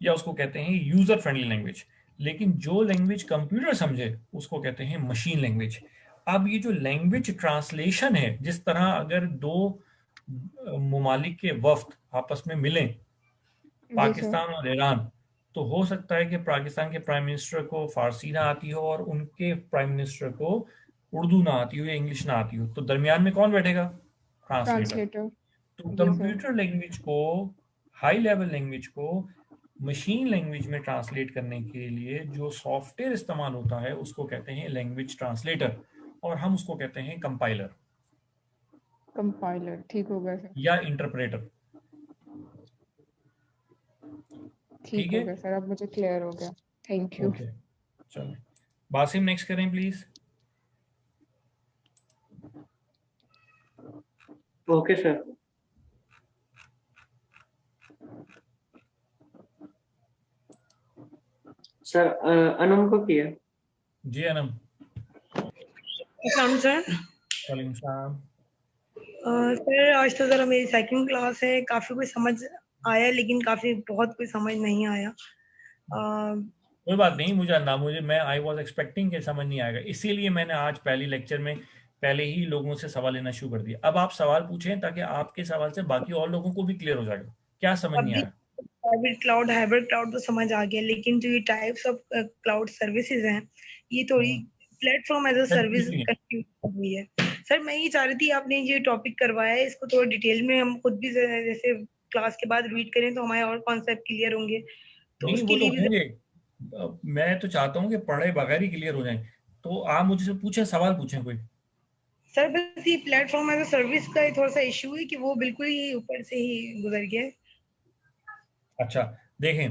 या उसको कहते हैं यूजर फ्रेंडली लैंग्वेज। लेकिन जो लैंग्वेज कंप्यूटर समझे उसको कहते हैं मशीन लैंग्वेज। अब ये जो लैंग्वेज ट्रांसलेशन है, जिस तरह अगर दो ममालिक के वफ्द आपस में मिलें, जी सर। पाकिस्तान और ईरान, तो हो सकता है कि पाकिस्तान के प्राइम मिनिस्टर को फारसी ना आती हो और उनके प्राइम मिनिस्टर को उर्दू ना आती हो या इंग्लिश ना आती हो, तो दरमियान में कौन बैठेगा? ट्रांसलेटर। ट्रांसलेटर। तो जी सर। कंप्यूटर लैंग्वेज को, हाई लेवल लैंग्वेज को मशीन लैंग्वेज में ट्रांसलेट करने के लिए जो सॉफ्टवेयर इस्तेमाल होता है उसको कहते हैं लैंग्वेज ट्रांसलेटर, और हम उसको कहते हैं कंपाइलर कंपाइलर, ठीक हो गया सर। या इंटरप्रेटर। ठीक ठीक हो है, गया सर, अब मुझे क्लियर हो गया। Thank you. ओके, चलो बासिम नेक्स्ट करें please. Okay sir. Sir Anam को किया। जी अनम। अस्सलाम सर। वालेकुम सलाम। सर आज तो ज़रा मेरी सेकंड क्लास है, काफ़ी कुछ समझ आया लेकिन काफ़ी बहुत कुछ समझ नहीं आया। कोई बात नहीं, मुझे मैं आई वॉज एक्सपेक्टिंग कि समझ नहीं आएगा, इसीलिए मैंने आज पहली लेक्चर में पहले ही लोगों से सवाल लेना शुरू कर दिया। अब आप सवाल पूछें ताकि आपके सवाल से बाकी और लोगों को भी क्लियर हो जाएगा। क्या समझ नहीं अभी आया? प्राइवेट क्लाउड, हाइब्रिड क्लाउड तो समझ आ गया, लेकिन जो ये टाइप्स ऑफ क्लाउड सर्विसेज हैं, ये थोड़ी platform as a service confusing है। कंफ्यूज हो गई है। सर मैं ये चाह रही थी, आपने ये टॉपिक करवाया है, इसको थोड़ा डिटेल में हम खुद भी जैसे क्लास के बाद रीड करें तो हमारे और कॉन्सेप्ट क्लियर होंगे, तो नहीं, उसके वो तो लिए भी। होंगे। मैं तो चाहता हूँ कि पढ़े बगैर ही क्लियर हो जाए। तो आप मुझसे पूछें, सवाल पूछें कोई। सर बस ये प्लेटफॉर्म एज अ सर्विस का थोड़ा सा इशू है कि वो बिल्कुल ही ऊपर से ही गुजर गया है। अच्छा, देखें,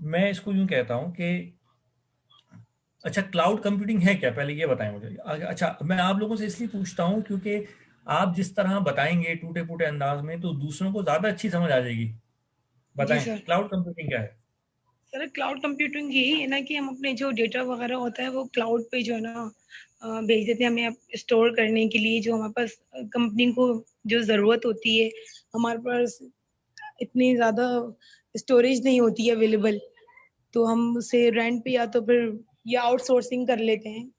मैं इसको यूं कहता हूं कि अच्छा, क्लाउड कंप्यूटिंग है क्या, पहले ये बताएं मुझे। अच्छा, मैं आप लोगों से इसलिए पूछता हूं क्योंकि आप जिस तरह बताएंगे टूटे फूटे अंदाज में तो दूसरों को ज्यादा अच्छी समझ आ जाएगी। जी बताएं, सर। क्लाउड कंप्यूटिंग क्या है? सर क्लाउड कंप्यूटिंग यही है ना कि हम अपने जो डेटा वगैरह होता है वो क्लाउड पे जो है ना भेज देते हैं, हमें स्टोर करने के लिए। जो हमारे पास कंपनी को जो ज़रूरत होती है, हमारे पास इतनी ज़्यादा स्टोरेज नहीं होती है अवेलेबल, तो हम उसे रेंट पे या तो फिर या आउटसोर्सिंग कर लेते हैं।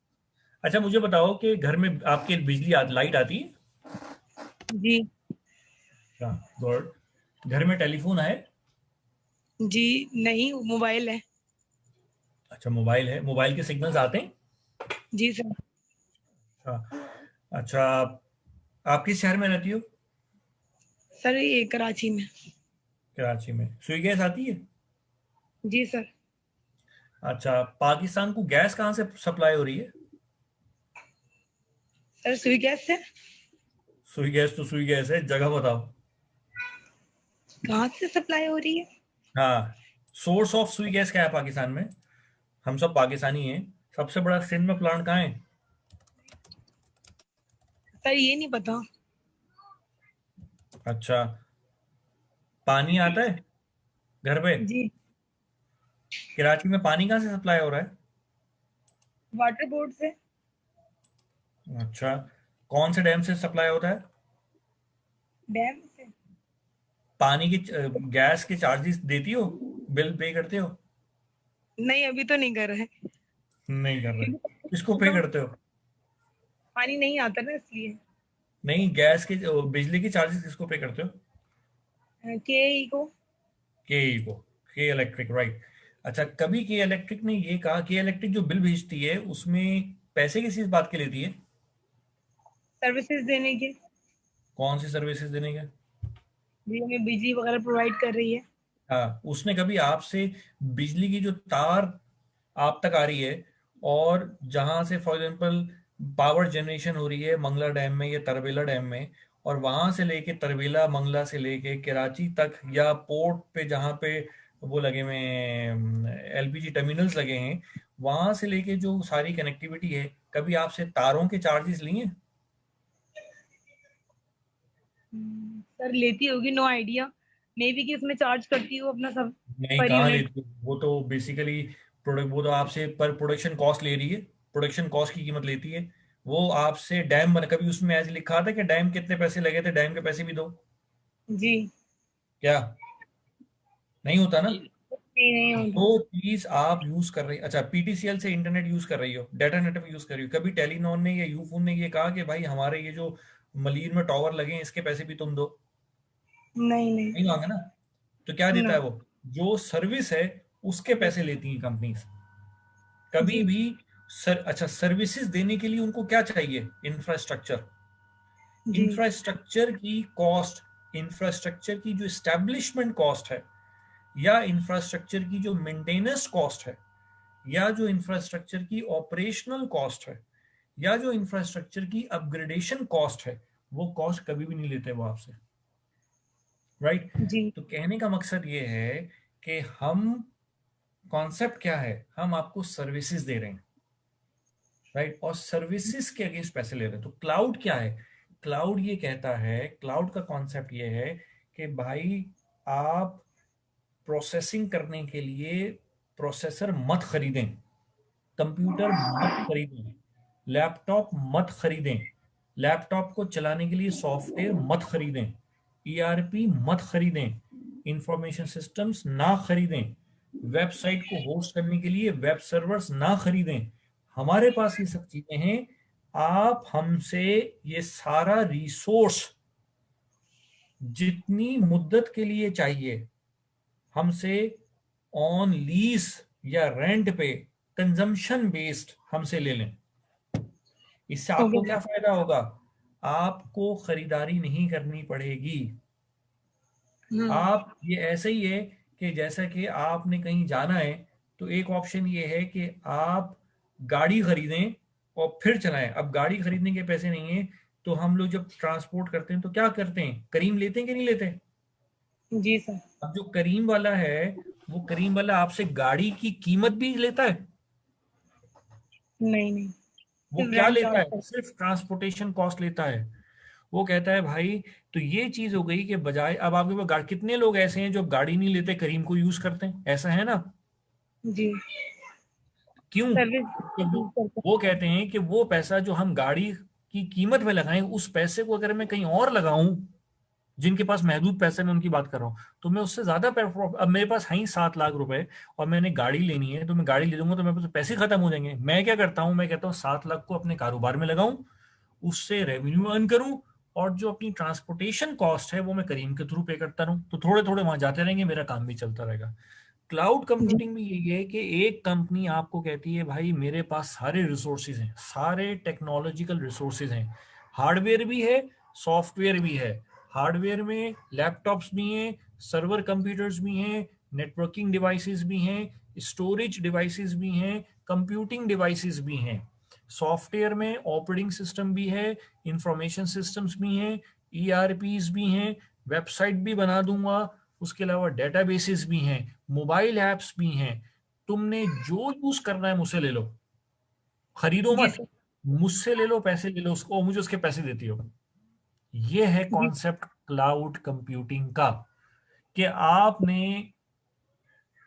अच्छा, मुझे बताओ कि घर में आपके लाइट आती है? जी। अच्छा, गुड। घर में टेलीफोन है? जी नहीं, मोबाइल है। अच्छा, मोबाइल है। मोबाइल के सिग्नल्स आते हैं? जी सर। अच्छा। अच्छा, आप किस शहर में रहती हो? सर ये कराची में। कराची में। सुई गैस आती है? जी सर। अच्छा, पाकिस्तान को गैस कहाँ से सप्लाई हो रही है? सर सुई गैस से। सुई गैस तो सुई गैस है, जगह बताओ। कहाँ से सप्लाई हो रही है? हाँ, सोर्स ऑफ सुई गैस क्या है पाकिस्तान में? हम सब पाकिस्तानी हैं। सबसे बड़ा सिंध में प्लांट कहाँ है? सर ये नहीं पता। अच्छा, पानी आता है घर पे? जी। कराची में पानी कहाँ से सप्लाई हो रहा है? वाटर बोर्ड से। अच्छा, कौन से डैम से सप्लाई होता है? डैम से। पानी की गैस के चार्जेस देती हो? बिल पे करते हो? नहीं अभी तो नहीं कर रहे, नहीं कर रहे। किसको पे क्योंकि करते हो? पानी नहीं आता ना इसलिए। नहीं, गैस के बिजली के चार्जेस किसको पे करते हो? के ई को। के को। के इलेक्ट्रिक, राइट। अच्छा, कभी के इलेक्ट्रिक ने ये कहा, के इलेक्ट्रिक जो बिल भेजती है उसमें पैसे किस इस बात के लेती है? सर्विसेज देने के। कौन सी सर्विसेज देने के? जी हमें बिजली वगैरह प्रोवाइड कर रही है। हाँ, उसने कभी आपसे बिजली की जो तार आप तक आ रही है और जहां से फॉर एग्जांपल पावर जनरेशन हो रही है मंगला डैम में या तरबेला डैम में, और वहां से लेके तरबेला मंगला से लेके कराची तक या पोर्ट पे जहां पे वो लगे हुए एलपीजी टर्मिनल्स लगे हैं, वहां से लेके जो सारी कनेक्टिविटी है, कभी आपसे तारों के चार्जेस लिए? सर लेती होगी, नो आइडिया। मे बी कि उसमें चार्ज करती हो अपना सब नहीं, पर कहाँ यूनिट। लेती है वो तो बेसिकली प्रोडक्ट, वो तो आपसे पर प्रोडक्शन कॉस्ट ले रही है। प्रोडक्शन कॉस्ट की कीमत लेती है। वो आपसे डैम बना, कभी उसमें ऐसे लिखा था कि डैम कितने पैसे लगे थे, डैम के पैसे भी दो? जी। क्या नहीं होता ना? नहीं नहीं होता। जो चीज आप यूज कर रही, अच्छा पीटीसीएल से इंटरनेट यूज कर रही हो, डाटा नेटवर्क यूज कर रही हो, कभी टेलीनॉन ने या यूफोन ने ये कहा कि भाई हमारे ये जो मलीर में टावर लगे हैं इसके पैसे भी तुम दो? नहीं नहीं। नहीं मांगा ना। तो क्या देता ना। है वो? जो सर्विस है उसके पैसे लेती हैं कंपनीज। कभी जी। भी सर अच्छा, सर्विसेज देने के लिए उनको क्या चाहिए? इंफ्रास्ट्रक्चर। जी इंफ्रास्ट्रक्चर की कॉस्ट, इंफ्रास्ट्रक्चर की जो एस्टैब्लिशमेंट कॉस्ट है, या इंफ्रास्ट्रक्चर की जो मेंटेनेंस कॉस्ट है, या जो इंफ्रास्ट्रक्चर की ऑपरेशनल कॉस्ट है, या जो इंफ्रास्ट्रक्चर की अपग्रेडेशन कॉस्ट है, वो कॉस्ट कभी भी नहीं लेते वो आपसे, राइट? जी तो कहने का मकसद ये है कि हम, कॉन्सेप्ट क्या है, हम आपको सर्विसेज दे रहे हैं, राइट? और सर्विसेज के अगेंस्ट पैसे ले रहे हैं। तो क्लाउड क्या है? क्लाउड ये कहता है, क्लाउड का कॉन्सेप्ट ये है कि भाई आप प्रोसेसिंग करने के लिए प्रोसेसर मत खरीदें, कंप्यूटर मत खरीदें, लैपटॉप मत खरीदें, लैपटॉप को चलाने के लिए सॉफ्टवेयर मत खरीदें, ईआरपी मत खरीदें, इंफॉर्मेशन सिस्टम्स ना खरीदें, वेबसाइट को होस्ट करने के लिए वेब सर्वर्स ना खरीदें। हमारे पास ये सब चीजें हैं। आप हमसे ये सारा रिसोर्स जितनी मुद्दत के लिए चाहिए हमसे ऑन लीज या रेंट पे, कंजम्पशन बेस्ड हमसे ले लें। इससे ओके आपको सर। क्या फायदा होगा? आपको खरीदारी नहीं करनी पड़ेगी। आप, ये ऐसे ही है कि जैसा कि आपने कहीं जाना है, तो एक ऑप्शन ये है कि आप गाड़ी खरीदें और फिर चलाएं। अब गाड़ी खरीदने के पैसे नहीं है, तो हम लोग जब ट्रांसपोर्ट करते हैं तो क्या करते हैं? करीम लेते हैं कि नहीं लेते? जी सर। अब जो करीम वाला है, वो करीम वाला आपसे गाड़ी की कीमत भी लेता है। नहीं नहीं, वो सिर्फ क्या रेंट लेता चार्ज है? कर। सिर्फ ट्रांसपोर्टेशन कॉस्ट लेता है। वो कहता है भाई, तो ये चीज हो गई कि बजाय, अब आपके पास कितने लोग ऐसे हैं जो गाड़ी नहीं लेते, करीम को यूज करते हैं? ऐसा है ना? जी क्यों? सर्विस तो यूज करते वो कहते हैं कि वो पैसा जो हम गाड़ी की कीमत में लगाएं, उस पैसे को अगर मैं कहीं और लगाऊं, जिनके पास महदूद पैसे, मैं उनकी बात कर रहा हूँ, तो मैं उससे ज्यादा अब मेरे पास है ही 7 लाख रुपए और मैंने गाड़ी लेनी है, तो मैं गाड़ी ले लूंगा तो मेरे पास पैसे खत्म हो जाएंगे। मैं क्या करता हूँ? मैं कहता हूँ 7 लाख को अपने कारोबार में लगाऊं, उससे रेवेन्यू अर्न करूं, और जो अपनी ट्रांसपोर्टेशन कॉस्ट है वो मैं करीम के थ्रू पे करता रहूं, तो थोड़े थोड़े वहां जाते रहेंगे, मेरा काम भी चलता रहेगा। क्लाउड हैं। जी कंप्यूटिंग में यही है कि एक कंपनी आपको कहती है भाई मेरे पास सारे रिसोर्सेज हैं, सारे टेक्नोलॉजिकल रिसोर्सेज हैं, हार्डवेयर भी है, सॉफ्टवेयर भी है। हार्डवेयर में लैपटॉप्स भी हैं, सर्वर कंप्यूटर्स भी हैं, नेटवर्किंग डिवाइसेस भी हैं, स्टोरेज डिवाइसेस भी हैं, कंप्यूटिंग डिवाइसेस भी हैं। सॉफ्टवेयर में ऑपरेटिंग सिस्टम भी है, इंफॉर्मेशन सिस्टम्स भी हैं, ईआरपीस भी हैं, वेबसाइट भी बना दूंगा, उसके अलावा डेटाबेसेस भी हैं, मोबाइल ऐप्स भी हैं। तुमने जो यूज करना है मुझसे ले लो, खरीदो जी मत, सर। मुझसे ले लो, पैसे ले लो उसको, और मुझे उसके पैसे देती हो। ये है जी कॉन्सेप्ट क्लाउड कंप्यूटिंग का, कि आपने,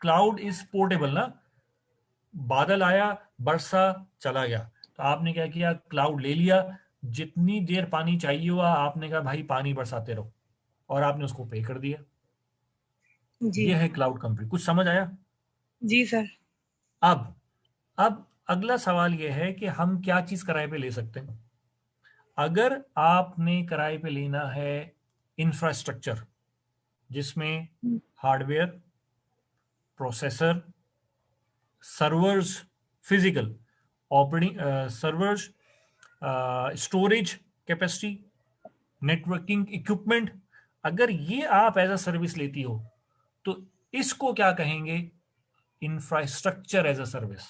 क्लाउड इज पोर्टेबल ना, बादल आया, बरसा, चला गया, तो आपने क्या किया? क्लाउड ले लिया, जितनी देर पानी चाहिए हुआ आपने कहा भाई पानी बरसाते रहो, और आपने उसको पे कर दिया। जी ये है क्लाउड कंप्यूटिंग। कुछ समझ आया? जी सर। अब अब अगला सवाल यह है कि हम क्या चीज किराए पे ले सकते हैं। अगर आपने किराए पे लेना है इंफ्रास्ट्रक्चर, जिसमें hardware, processor, servers, physical operating servers, storage capacity, networking equipment, अगर ये आप एज अ सर्विस लेती हो, तो इसको क्या कहेंगे? Infrastructure as a service.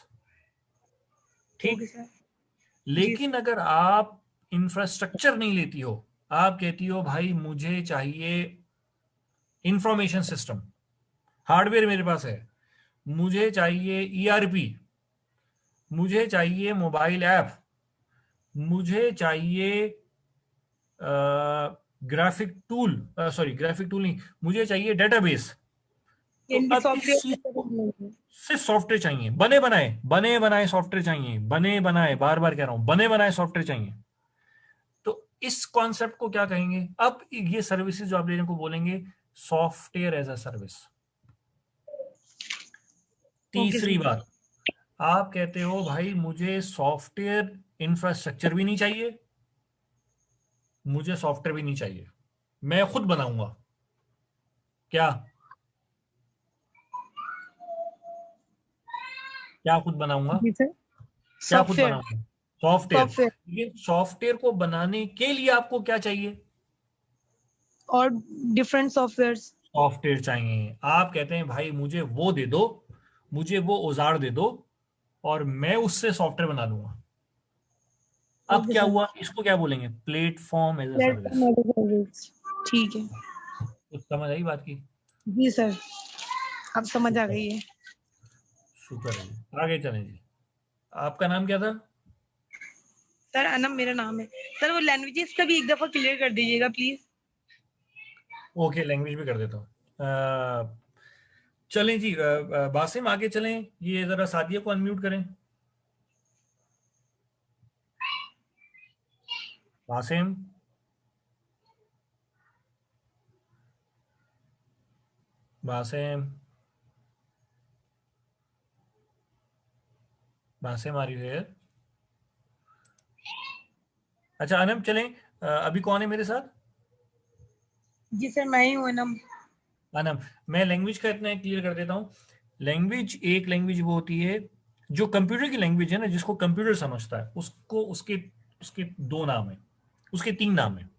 Okay ठीक। सर। जी लेकिन सर। अगर आप इंफ्रास्ट्रक्चर नहीं लेती हो, आप कहती हो भाई मुझे चाहिए इंफॉर्मेशन सिस्टम, हार्डवेयर मेरे पास है, मुझे चाहिए ईआरपी, मुझे चाहिए मोबाइल ऐप, मुझे चाहिए graphic tool, sorry graphic tool नहीं, मुझे चाहिए डेटाबेस। तो इनकी अब इस चीज सॉफ्टवेयर को, नहीं है। सिर्फ सॉफ्टवेयर चाहिए, बने बनाए, बने बनाए सॉफ्टवेयर चाहिए, बने बनाए, बार बार कह रहा हूं, बने बनाए सॉफ्टवेयर चाहिए। तो इस कॉन्सेप्ट को क्या कहेंगे? अब ये सर्विसेज जो आप लेने को बोलेंगे, software as a service. Okay तीसरी सर। बात, आप कहते हो भाई मुझे सॉफ्टवेयर इंफ्रास्ट्रक्चर भी नहीं चाहिए, मुझे सॉफ्टवेयर भी नहीं चाहिए, मैं खुद बनाऊंगा। क्या? क्या खुद बनाऊंगा? जी सर। क्या खुद सॉफ्टवेयर बनाऊंगा? सॉफ्टवेयर। सॉफ्टवेयर लेकिन सॉफ्टवेयर को बनाने के लिए आपको क्या चाहिए? और डिफरेंट सॉफ्टवेयर्स। सॉफ्टवेयर चाहिए। आप कहते हैं भाई मुझे वो दे दो, मुझे वो औजार दे दो और मैं उससे सॉफ्टवेयर बना दूंगा। अब ओके क्या सर। हुआ, इसको क्या बोलेंगे? Platform as a service. Platform as a service. ठीक है। तो समझ आई बात की? जी सर, अब समझ आ शुक्र, गई है। शुक्र है जी। आगे चलें जी। आपका नाम क्या था? सर अनम मेरा नाम है। सर वो लैंग्वेजेस का भी एक दफा क्लियर कर दीजिएगा प्लीज। ओके, लैंग्वेज भी कर देता हूँ। चलें जी, बासिम आगे चलें। ये जरा सादिया को अनम्यूट करें। बासिम, बासिम, बासिम, आ रही है? अच्छा अनम चलें। अभी कौन है मेरे साथ? जी सर मैं ही हूँ अनम। अनम। मैं लैंग्वेज का इतना क्लियर कर देता हूँ। लैंग्वेज, एक लैंग्वेज वो होती है जो कंप्यूटर की लैंग्वेज है ना, जिसको कंप्यूटर समझता है, उसको उसके उसके दो नाम है, उसके तीन नाम है।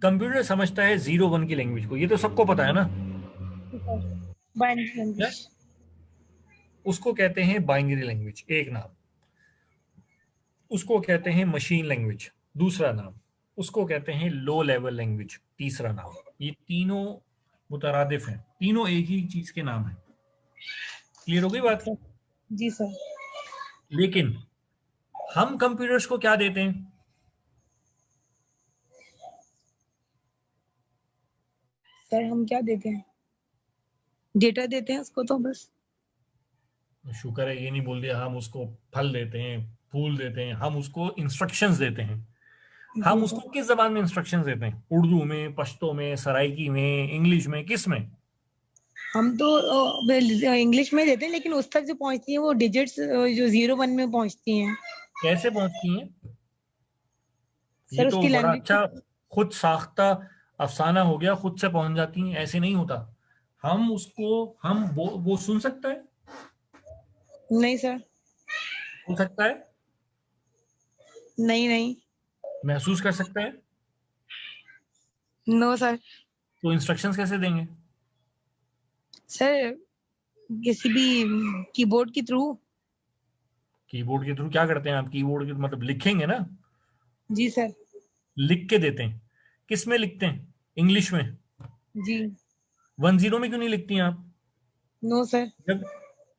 कंप्यूटर समझता है 0 1 की लैंग्वेज को, ये तो सबको पता है ना। बाइनरी क्या? लैंग्वेज। उसको कहते हैं बाइनरी लैंग्वेज, एक नाम। उसको कहते हैं मशीन लैंग्वेज, दूसरा नाम। उसको कहते हैं लो लेवल लैंग्वेज, तीसरा नाम। ये तीनों मुतरादिफ हैं, तीनों एक ही चीज के नाम हैं। क्लियर हो गई बात? जी सर। लेकिन हम कंप्यूटर्स को क्या देते हैं? सर हम क्या देते हैं? डेटा देते हैं उसको तो बस। शुक्र है ये नहीं बोल दिया हम उसको फल देते हैं, फूल देते हैं। हम उसको इंस्ट्रक्शंस देते हैं। हम जी सर। उसको किस जबान में इंस्ट्रक्शंस देते हैं? उर्दू में, पश्तो में, सराइकी में, इंग्लिश में, किस में? हम तो इंग्लिश में देते हैं, लेकिन उस तक जो पहुंचती है वो डिजिट्स जो 0 1 में पहुंचती हैं। कैसे पहुंचती हैं? ये सर तो उसकी बड़ा लैंग्वेज। अच्छा खुद साख्ता अफसाना हो गया, खुद से पहुंच जाती हैं। ऐसे नहीं होता। हम उसको, हम वो सुन सकता है, नहीं सर। सुन सकता है, नहीं नहीं। महसूस कर सकता है। No sir. तो इंस्ट्रक्शंस कैसे देंगे? सर किसी भी कीबोर्ड के थ्रू। कीबोर्ड के थ्रू क्या करते हैं आप? कीबोर्ड के मतलब लिखेंगे ना, जी सर। लिख के देते हैं। किस में लिखते हैं? इंग्लिश में। जी। 1 0 में क्यों नहीं लिखती हैं आप? No sir. जब,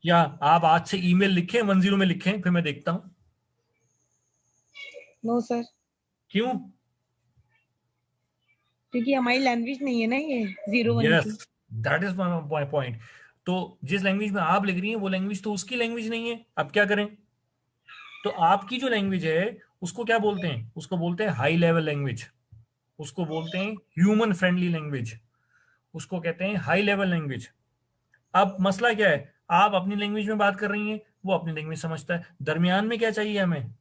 या आप आज से ईमेल लिखें 1 0 में लिखें, फिर मैं देखता हूं। No sir. क्यों? क्योंकि हमारी लैंग्वेज नहीं है ना ये 0 1 यस, की। That is my point. तो जिस लैंग्वेज में आप लिख रही हैं वो लैंग्वेज तो उसकी लैंग्वेज नहीं है। अब क्या करें? तो आपकी जो लैंग्वेज है उसको क्या बोलते हैं? उसको बोलते हैं हाई लेवल लैंग्वेज, उसको बोलते हैं ह्यूमन फ्रेंडली लैंग्वेज, उसको कहते हैं हाई लेवल लैंग्वेज। अब मसला क्या है? आप अपनी लैंग्वेज में बात कर रही हैं, वो अपनी लैंग्वेज समझता है। दरमियान में क्या चाहिए हमें?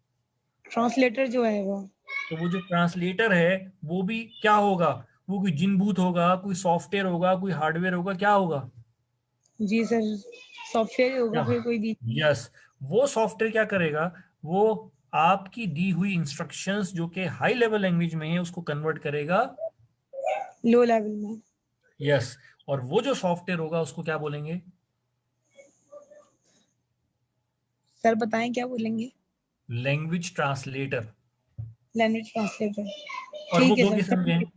ट्रांसलेटर जो है वो। तो वो जो ट्रांसलेटर है वो भी क्या होगा? वो कोई जिनभूत होगा, कोई सॉफ्टवेयर होगा, कोई हार्डवेयर होगा, क्या होगा? जी सर। सॉफ्टवेयर होगा क्या? फिर कोई भी। यस। वो सॉफ्टवेयर क्या करेगा? वो आपकी दी हुई इंस्ट्रक्शंस जो कि हाई लेवल लैंग्वेज में है उसको कन्वर्ट करेगा। लो लेवल में। यस। और वो जो सॉफ्टवेयर होगा उसको क्या बोलेंगे? सर बताएं क्या बोलेंगे? Language translator. Language translator. और वो ठीक है दो किस्म के सर। हैं।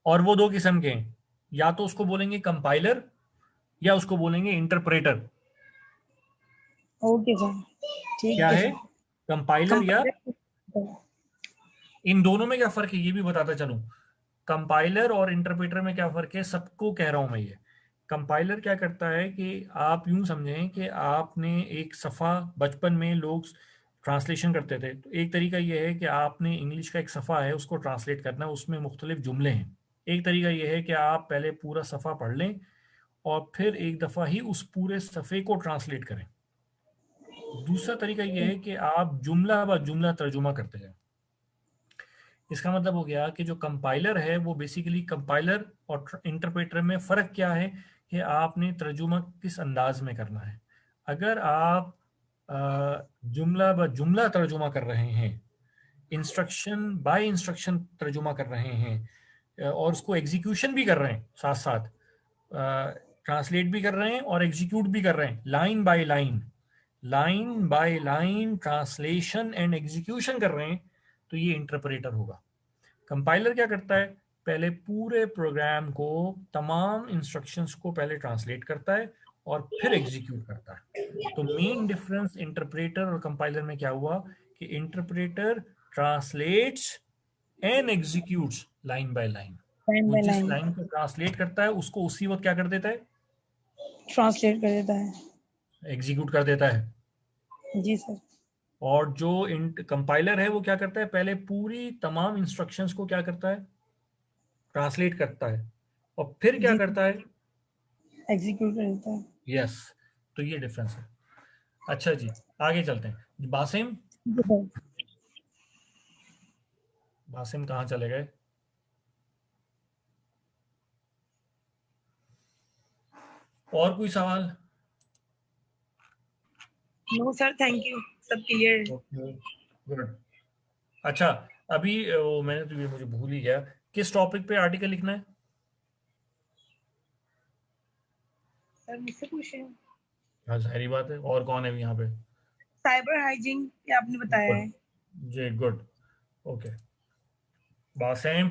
और वो दो किस्म के हैं। या तो उसको बोलेंगे कंपाइलर, या उसको बोलेंगे इंटरप्रेटर। Okay sir. क्या ठीक है है? सर। कंपाइलर या, कंपाइलर। इन दोनों में क्या फर्क है ये भी बताता चलूं। कंपाइलर और इंटरप्रेटर में क्या फर्क है सबको कह रहा हूं मैं ये। कंपाइलर क्या करता है कि आप यूं समझें कि आपने एक सफ़ा, बचपन में लोग ट्रांसलेशन करते थे, तो एक तरीका ये है कि आपने इंग्लिश का एक सफ़ा है उसको ट्रांसलेट करना है, उसमें मुख्तलिफ जुमले हैं। एक तरीका ये है कि आप पहले पूरा सफ़ा पढ़ लें और फिर एक दफ़ा ही उस पूरे सफ़े को ट्रांसलेट करें। दूसरा तरीका ये है कि आप जुमला ब जुमला तर्जुमा करते जाएं। इसका मतलब हो गया कि जो कंपाइलर है वो बेसिकली, कंपाइलर और इंटरप्रेटर में फ़र्क क्या है कि आपने तर्जुमा किस अंदाज में करना है। अगर आप जुमला ब जुमला तर्जुमा कर रहे हैं, इंस्ट्रक्शन बाय इंस्ट्रक्शन तर्जुमा कर रहे हैं, और उसको एग्जीक्यूशन भी कर रहे हैं साथ साथ, ट्रांसलेट भी कर रहे हैं और एग्जीक्यूट भी कर रहे हैं, line by line translation and execution कर रहे हैं, तो ये इंटरप्रेटर होगा। कंपाइलर क्या करता है, पहले पूरे प्रोग्राम को, तमाम इंस्ट्रक्शंस को पहले ट्रांसलेट करता है और फिर एग्जीक्यूट करता है। तो मेन डिफरेंस इंटरप्रेटर और कंपाइलर में क्या हुआ कि interpreter translates and executes line by line. वो जिस लाइन को ट्रांसलेट करता है उसको उसी वक्त क्या कर देता है, ट्रांसलेट कर देता है, एग्जीक्यूट कर देता है। जी सर। और जो कंपाइलर है वो क्या करता है, पहले पूरी तमाम इंस्ट्रक्शंस को क्या करता है, ट्रांसलेट करता है और फिर क्या जी करता है, एग्जीक्यूट कर देता है। यस। तो ये डिफरेंस है। अच्छा जी, आगे चलते हैं। बासिम, जी सर। बासिम कहाँ चले गए? और कोई सवाल? नो सर, थैंक यू, सब क्लियर है। गुड। अच्छा, अभी वो मैंने तो ये मुझे भूल ही गया, किस टॉपिक पे आर्टिकल लिखना है? सर मुझसे पूछ रहे हैं? हाँ, जाहिर बात है, और कौन है यहाँ पे? साइबर हाइजीन ये आपने बताया है। जी, गुड, ओके। बासिम,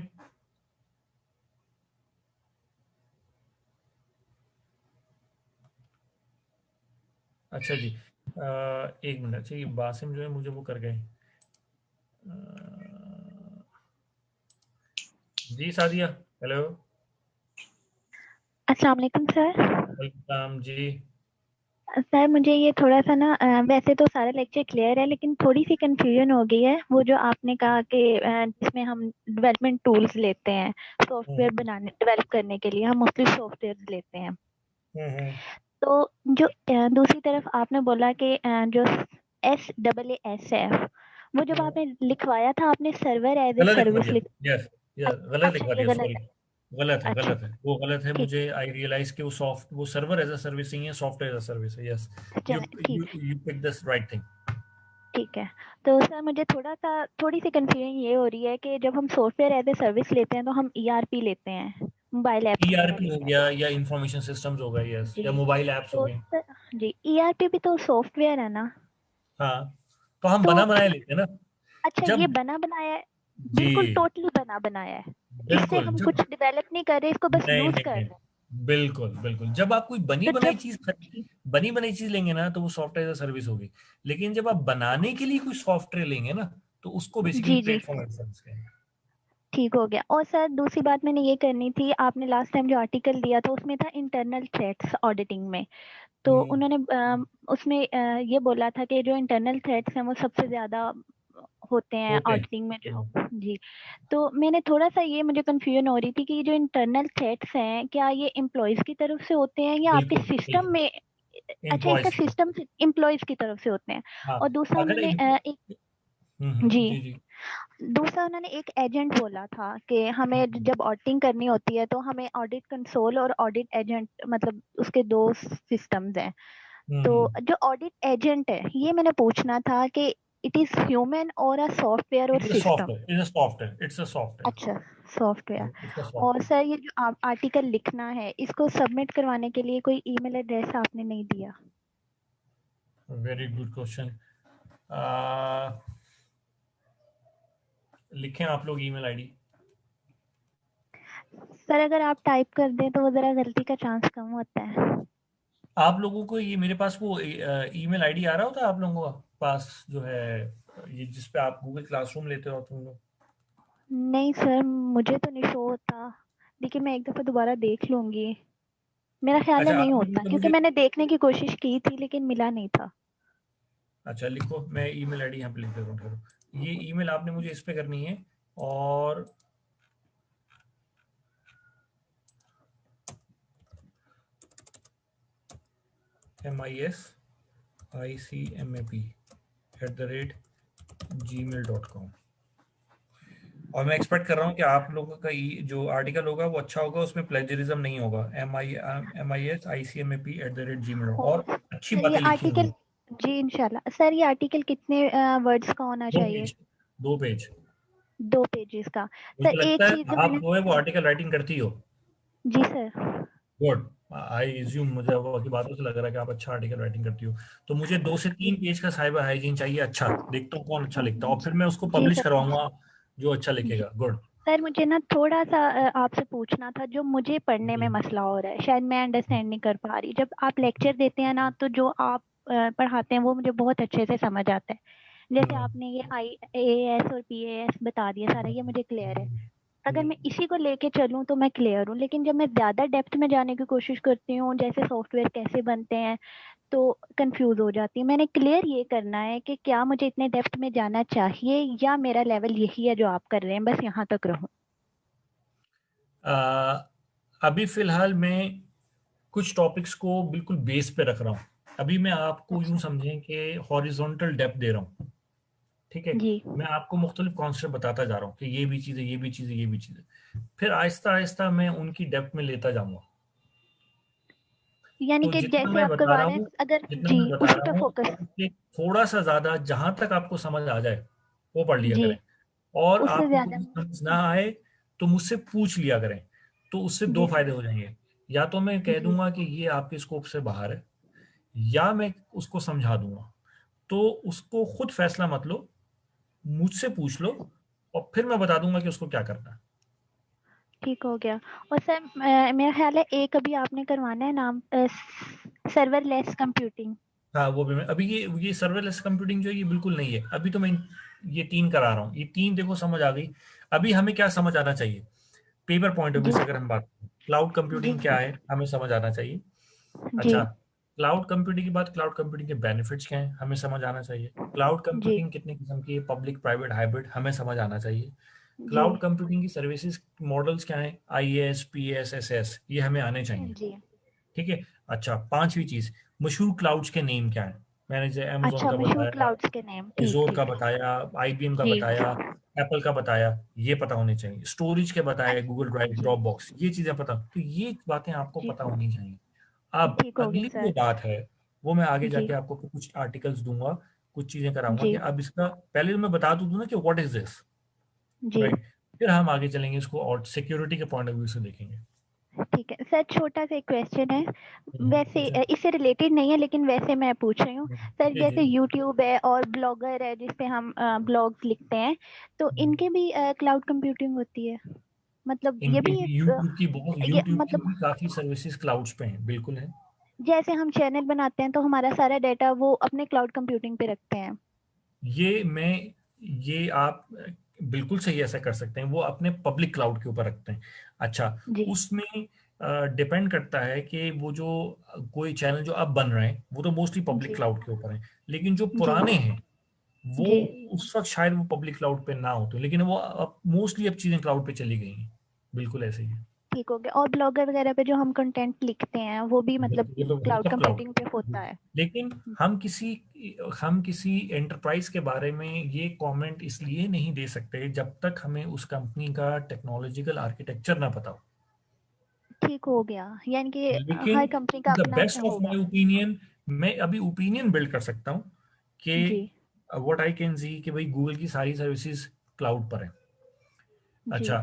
अच्छा जी, एक मिनट। अच्छा, ये बासिम जो है मुझे वो कर गए। जी सादिया, हेलो। अस्सलाम वालेकुम सर। वेलकम जी। सर मुझे ये थोड़ा सा ना वैसे तो सारा लेक्चर क्लियर है लेकिन थोड़ी सी कंफ्यूजन हो गई है। वो जो आपने कहा कि जिसमें हम डेवलपमेंट टूल्स लेते हैं सॉफ्टवेयर बनाने डेवलप करने के लिए, हम मोस्टली सॉफ्टवेयर लेते हैं। तो जो दूसरी तरफ आपने बोला कि जो SAAS है, वो जब आपने लिखवाया था आपने सर्वर एज ए गलत लिखवा सर्विस दिया, लिख। यस यस, गलत लिखवा अच्छा ये दिया, गलत सॉरी। है। गलत है, अच्छा गलत है, वो गलत है। ठीक, मुझे आई रियलाइज कि वो सर्वर एज अ सर्विस नहीं है, सॉफ्टवेयर एज अ सर्विस है। यस, यू चले यू ठीक you pick this right thing. ठीक है। तो सर मुझे थोड़ी सी कंफ्यूजन ये हो रही है कि जब हम सॉफ्टवेयर एज ए सर्विस लेते हैं तो हम ERP लेते हैं, मोबाइल ऐप्स वगैरह ईआरपी हो लेते हैं। गया या इंफॉर्मेशन सिस्टम्स हो गए, यस, या जी मोबाइल एप्स हो तो गए। सर जी ERP भी तो सॉफ्टवेयर है ना? हाँ, तो हम तो बना बनाए लेते हैं ना। अच्छा ये जब, बना बनाया है, जी, बिल्कुल टोटली बना बनाया है, इससे बिल्कुल, हम जब, कुछ डेवलप नहीं कर रहे, इसको बस नहीं यूज नहीं कर नहीं, रहे हैं। बिल्कुल बिल्कुल, जब आप कोई तो जब बनी बनाई चीज लेंगे ना तो वो सॉफ्टवेयर एज अ सर्विस होगी। लेकिन जब आप बनाने के लिए कोई सॉफ्टवेयर लेंगे ना तो उसको बेसिकली जी जी प्लेटफॉर्म एज अ सर्विस कहेंगे। ठीक हो गया। और सर दूसरी बात मैंने ये करनी थी, आपने लास्ट टाइम जो आर्टिकल दिया था उसमें था इंटरनल थ्रेट्स ऑडिटिंग में। तो उन्होंने उसमें ये बोला था कि जो इंटरनल थ्रेट्स हैं वो सबसे ज्यादा होते हैं होते हैं। ऑडिटिंग में जो। जी तो मैंने थोड़ा सा ये मुझे कंफ्यूजन हो रही थी कि ये जो इंटरनल थ्रेट्स हैं क्या ये एम्प्लॉयज की तरफ से होते हैं या आपके बिल्कुल सिस्टम बिल्कुल, में? अच्छा इसका एम्प्लॉयज। सिस्टम एम्प्लॉयज की तरफ से होते हैं। हाँ, और दूसरा अगर उन्होंने एक जी जी जी। दूसरा उन्होंने एक एजेंट बोला था कि हमें जब ऑडिटिंग करनी होती है तो हमें ऑडिट कंसोल और ऑडिट एजेंट मतलब उसके दो सिस्टम्स हैं। तो जो ऑडिट एजेंट है ये मैंने पूछना था कि इट इज ह्यूमन और अ सॉफ्टवेयर और it's a system? Software, it's a software, it's a software, अच्छा सॉफ्टवेयर। इट्स अ और सॉफ्टवेयर। सर ये जो आप आर्टिकल लिखना है इसको सबमिट करवाने के लिए कोई ईमेल एड्रेस आपने नहीं दिया। Very good question. लिखें आप लोग ईमेल आईडी। सर अगर आप टाइप कर दें तो वो जरा गलती का चांस कम होता है। आप लोगों को ये मेरे पास वो ईमेल आईडी आ रहा होता है आप लोगों का पास जो है, ये जिस पे आप गूगल क्लासरूम लेते हो तुम लोग? नहीं सर मुझे तो नहीं शो होता, लेकिन मैं एक दफा दोबारा देख लूंगी। मेरा ख्याल है अच्छा, नहीं आप होता लिखो क्योंकि मुझे। मैंने देखने की कोशिश की थी लेकिन मिला नहीं था। अच्छा लिखो, मैं ईमेल आईडी यहाँ पे लिख देता हूँ, ठहरो। ये ईमेल आपने मुझे इस पे करनी है, और MISICMAP@gmail.com। और मैं एक्सपेक्ट कर रहा हूँ कि आप लोगों का जो आर्टिकल होगा वो अच्छा होगा, उसमें प्लेजरिज्म नहीं होगा। MISICMAP@gmail, और और अच्छी सर ये बातें लिखी आर्टिकल होंगी। जी इंशाल्लाह। सर ये आर्टिकल कितने वर्ड्स का होना चाहिए? 2 पेज 2 पेजेस का। मुझे सर एक लगता है चीज जो आप मैंने, जो है वो आर्टिकल राइटिंग करती हो। जी सर। गुड। आई इज्यूम, मुझे अब आपकी बातों से लग रहा है कि आप अच्छा आर्टिकल राइटिंग करती हो। तो मुझे 2 से 3 पेज का साइबर हाइजीन चाहिए। अच्छा, देखता हूँ कौन अच्छा लिखता है और फिर मैं उसको जी पब्लिश सर। करवाऊंगा जो अच्छा जी लिखेगा। गुड। सर मुझे ना थोड़ा सा आपसे पूछना था, जो मुझे पढ़ने में जी मसला हो रहा है, शायद मैं अंडरस्टैंड नहीं कर पा रही। जब आप लेक्चर देते हैं ना, तो जो आप पढ़ाते हैं वो मुझे बहुत अच्छे से समझ आता है। जैसे हम्म, आपने ये IAS और PAS बता दिया सारा, ये मुझे क्लियर है। अगर मैं इसी को लेके चलूं तो मैं क्लियर हूँ, लेकिन जब मैं ज्यादा डेप्थ में जाने की कोशिश करती हूँ, जैसे सॉफ्टवेयर कैसे बनते हैं, तो कंफ्यूज हो जाती हूँ। मैंने क्लियर ये करना है कि क्या मुझे इतने डेप्थ में जाना चाहिए, या मेरा लेवल यही है जो आप कर रहे हैं, बस यहाँ तक रहूं। आ, अभी फिलहाल मैं कुछ टॉपिक्स को बिल्कुल बेस पे रख रहा हूँ। अभी मैं आपको यूं अच्छा। समझें कि हॉरिजॉन्टल डेप्थ दे रहा हूँ। ठीक है। जी। मैं आपको मुख्तलिफ कॉन्सेप्ट बताता जा रहा हूँ कि ये भी चीज़ है, ये भी चीज़ है, ये भी चीज़ है। फिर आहिस्ता आहिस्ता मैं उनकी डेप्थ में लेता जाऊंगा। यानी तो कि जैसे आप करवा रहे हैं, अगर जी जितना मैं बता उसी रहा पे हूँ फोकस। उससे थोड़ा सा ज्यादा जहां तक आपको समझ आ जाए वो पढ़ लिया जी करें। और उससे आपको ज्यादा कुछ नहीं। समझ ना आए तो मुझसे पूछ लिया करें। तो उससे दो जी फायदे सर। हो जाएंगे। या तो मैं कह जी दूंगा कि ये आपके स्कोप से बाहर है, या मैं उसको समझा दूंगा। तो उसको खुद फैसला मत लो, मुझसे पूछ लो और फिर मैं बता दूंगा कि उसको क्या करना है। ठीक हो गया। और सर मेरा ख्याल है एक अभी आपने करवाना है नाम, सर्वरलेस कंप्यूटिंग। हाँ, वो भी मैं अभी ये सर्वरलेस कंप्यूटिंग जो है ये बिल्कुल नहीं है। अभी तो मैं ये 3 करा रहा हूँ। ये 3 देखो समझ आ गई। अभी हमें क्या समझ आना चाहिए पेपर पॉइंट ऑफ व्यू जी से अगर हम बात करें, क्लाउड जी कंप्यूटिंग क्या है हमें समझ आना चाहिए। जी अच्छा, क्लाउड कंप्यूटिंग की बात, क्लाउड कंप्यूटिंग के बेनिफिट्स क्या हैं हमें समझ आना चाहिए। क्लाउड जी कंप्यूटिंग कितने किस्म की है, पब्लिक प्राइवेट हाइब्रिड, हमें समझ आना चाहिए। जी क्लाउड कंप्यूटिंग की सर्विसेज मॉडल्स क्या हैं, IaaS PaaS SS, ये हमें आने चाहिए। जी। ठीक है। अच्छा, पांचवी चीज, मशहूर क्लाउड्स के नेम क्या हैं। मैंने जैसे अमेजोन अच्छा, का मशहूर बताया, क्लाउड्स के नेम, ठीक एजोर का ठीक। बताया, IBM का जी बताया, एप्पल का बताया, ये पता होने चाहिए। स्टोरेज के बताया, गूगल ड्राइव, जी ड्रॉप बॉक्स, ये चीजें पता, तो ये बातें आपको जी पता होनी चाहिए। अब ठीक हो गया अगली जो सर। बात है वो मैं आगे जी जाके आपको कुछ आर्टिकल्स दूंगा, कुछ चीजें कराऊंगा कि जी अब इसका पहले तो मैं बता दूं ना कि व्हाट इज दिस, जी राइट। फिर हम आगे चलेंगे, इसको और सिक्योरिटी के पॉइंट ऑफ व्यू से देखेंगे। ठीक है सर। छोटा सा एक क्वेश्चन है, वैसे पूछें। इससे रिलेटेड नहीं है, लेकिन वैसे मैं पूछ रही हूँ। सर जी जी। जैसे यूट्यूब है और ब्लॉगर है, जिसपे हम ब्लॉग्स लिखते हैं, तो इनके भी क्लाउड कंप्यूटिंग होती है? मतलब ये इनके भी भी एक ये यूट्यूब की मतलब, भी काफी सर्विसेज क्लाउड्स पे हैं, बिल्कुल है। जैसे हम चैनल बनाते हैं तो हमारा सारा डाटा वो अपने क्लाउड कंप्यूटिंग पे रखते हैं? ये मैं ये आप बिल्कुल सही ऐसा कर सकते हैं, वो अपने पब्लिक क्लाउड के ऊपर रखते हैं। अच्छा, जी उसमें डिपेंड करता है कि वो जो कोई चैनल जो अब बन रहे हैं वो तो मोस्टली पब्लिक जी क्लाउड के ऊपर है। लेकिन जो जी पुराने हैं वो जी उस वक्त शायद वो पब्लिक क्लाउड पे ना होते, लेकिन वो अब मोस्टली अब चीजें क्लाउड पे चली गई हैं। बिल्कुल ऐसे ही है। ठीक हो गया। और ब्लॉगर वगैरह पे जो हम कंटेंट लिखते हैं वो भी मतलब बिल्कुल, ये तो है क्लाउड सब क्लाउड। कंप्यूटिंग पे होता है? लेकिन हम किसी एंटरप्राइज के बारे में ये कमेंट इसलिए नहीं दे सकते जब तक हमें उस कंपनी का टेक्नोलॉजिकल आर्किटेक्चर ना पता हो। ठीक हो गया। यानी कि लेकिन हर कंपनी का द अपना बेस्ट ऑफ होगा। माय ओपिनियन, मैं अभी ओपिनियन बिल्ड कर सकता हूँ कि जी व्हाट आई कैन सी कि भाई गूगल की सारी सर्विसेज क्लाउड पर है। जी अच्छा,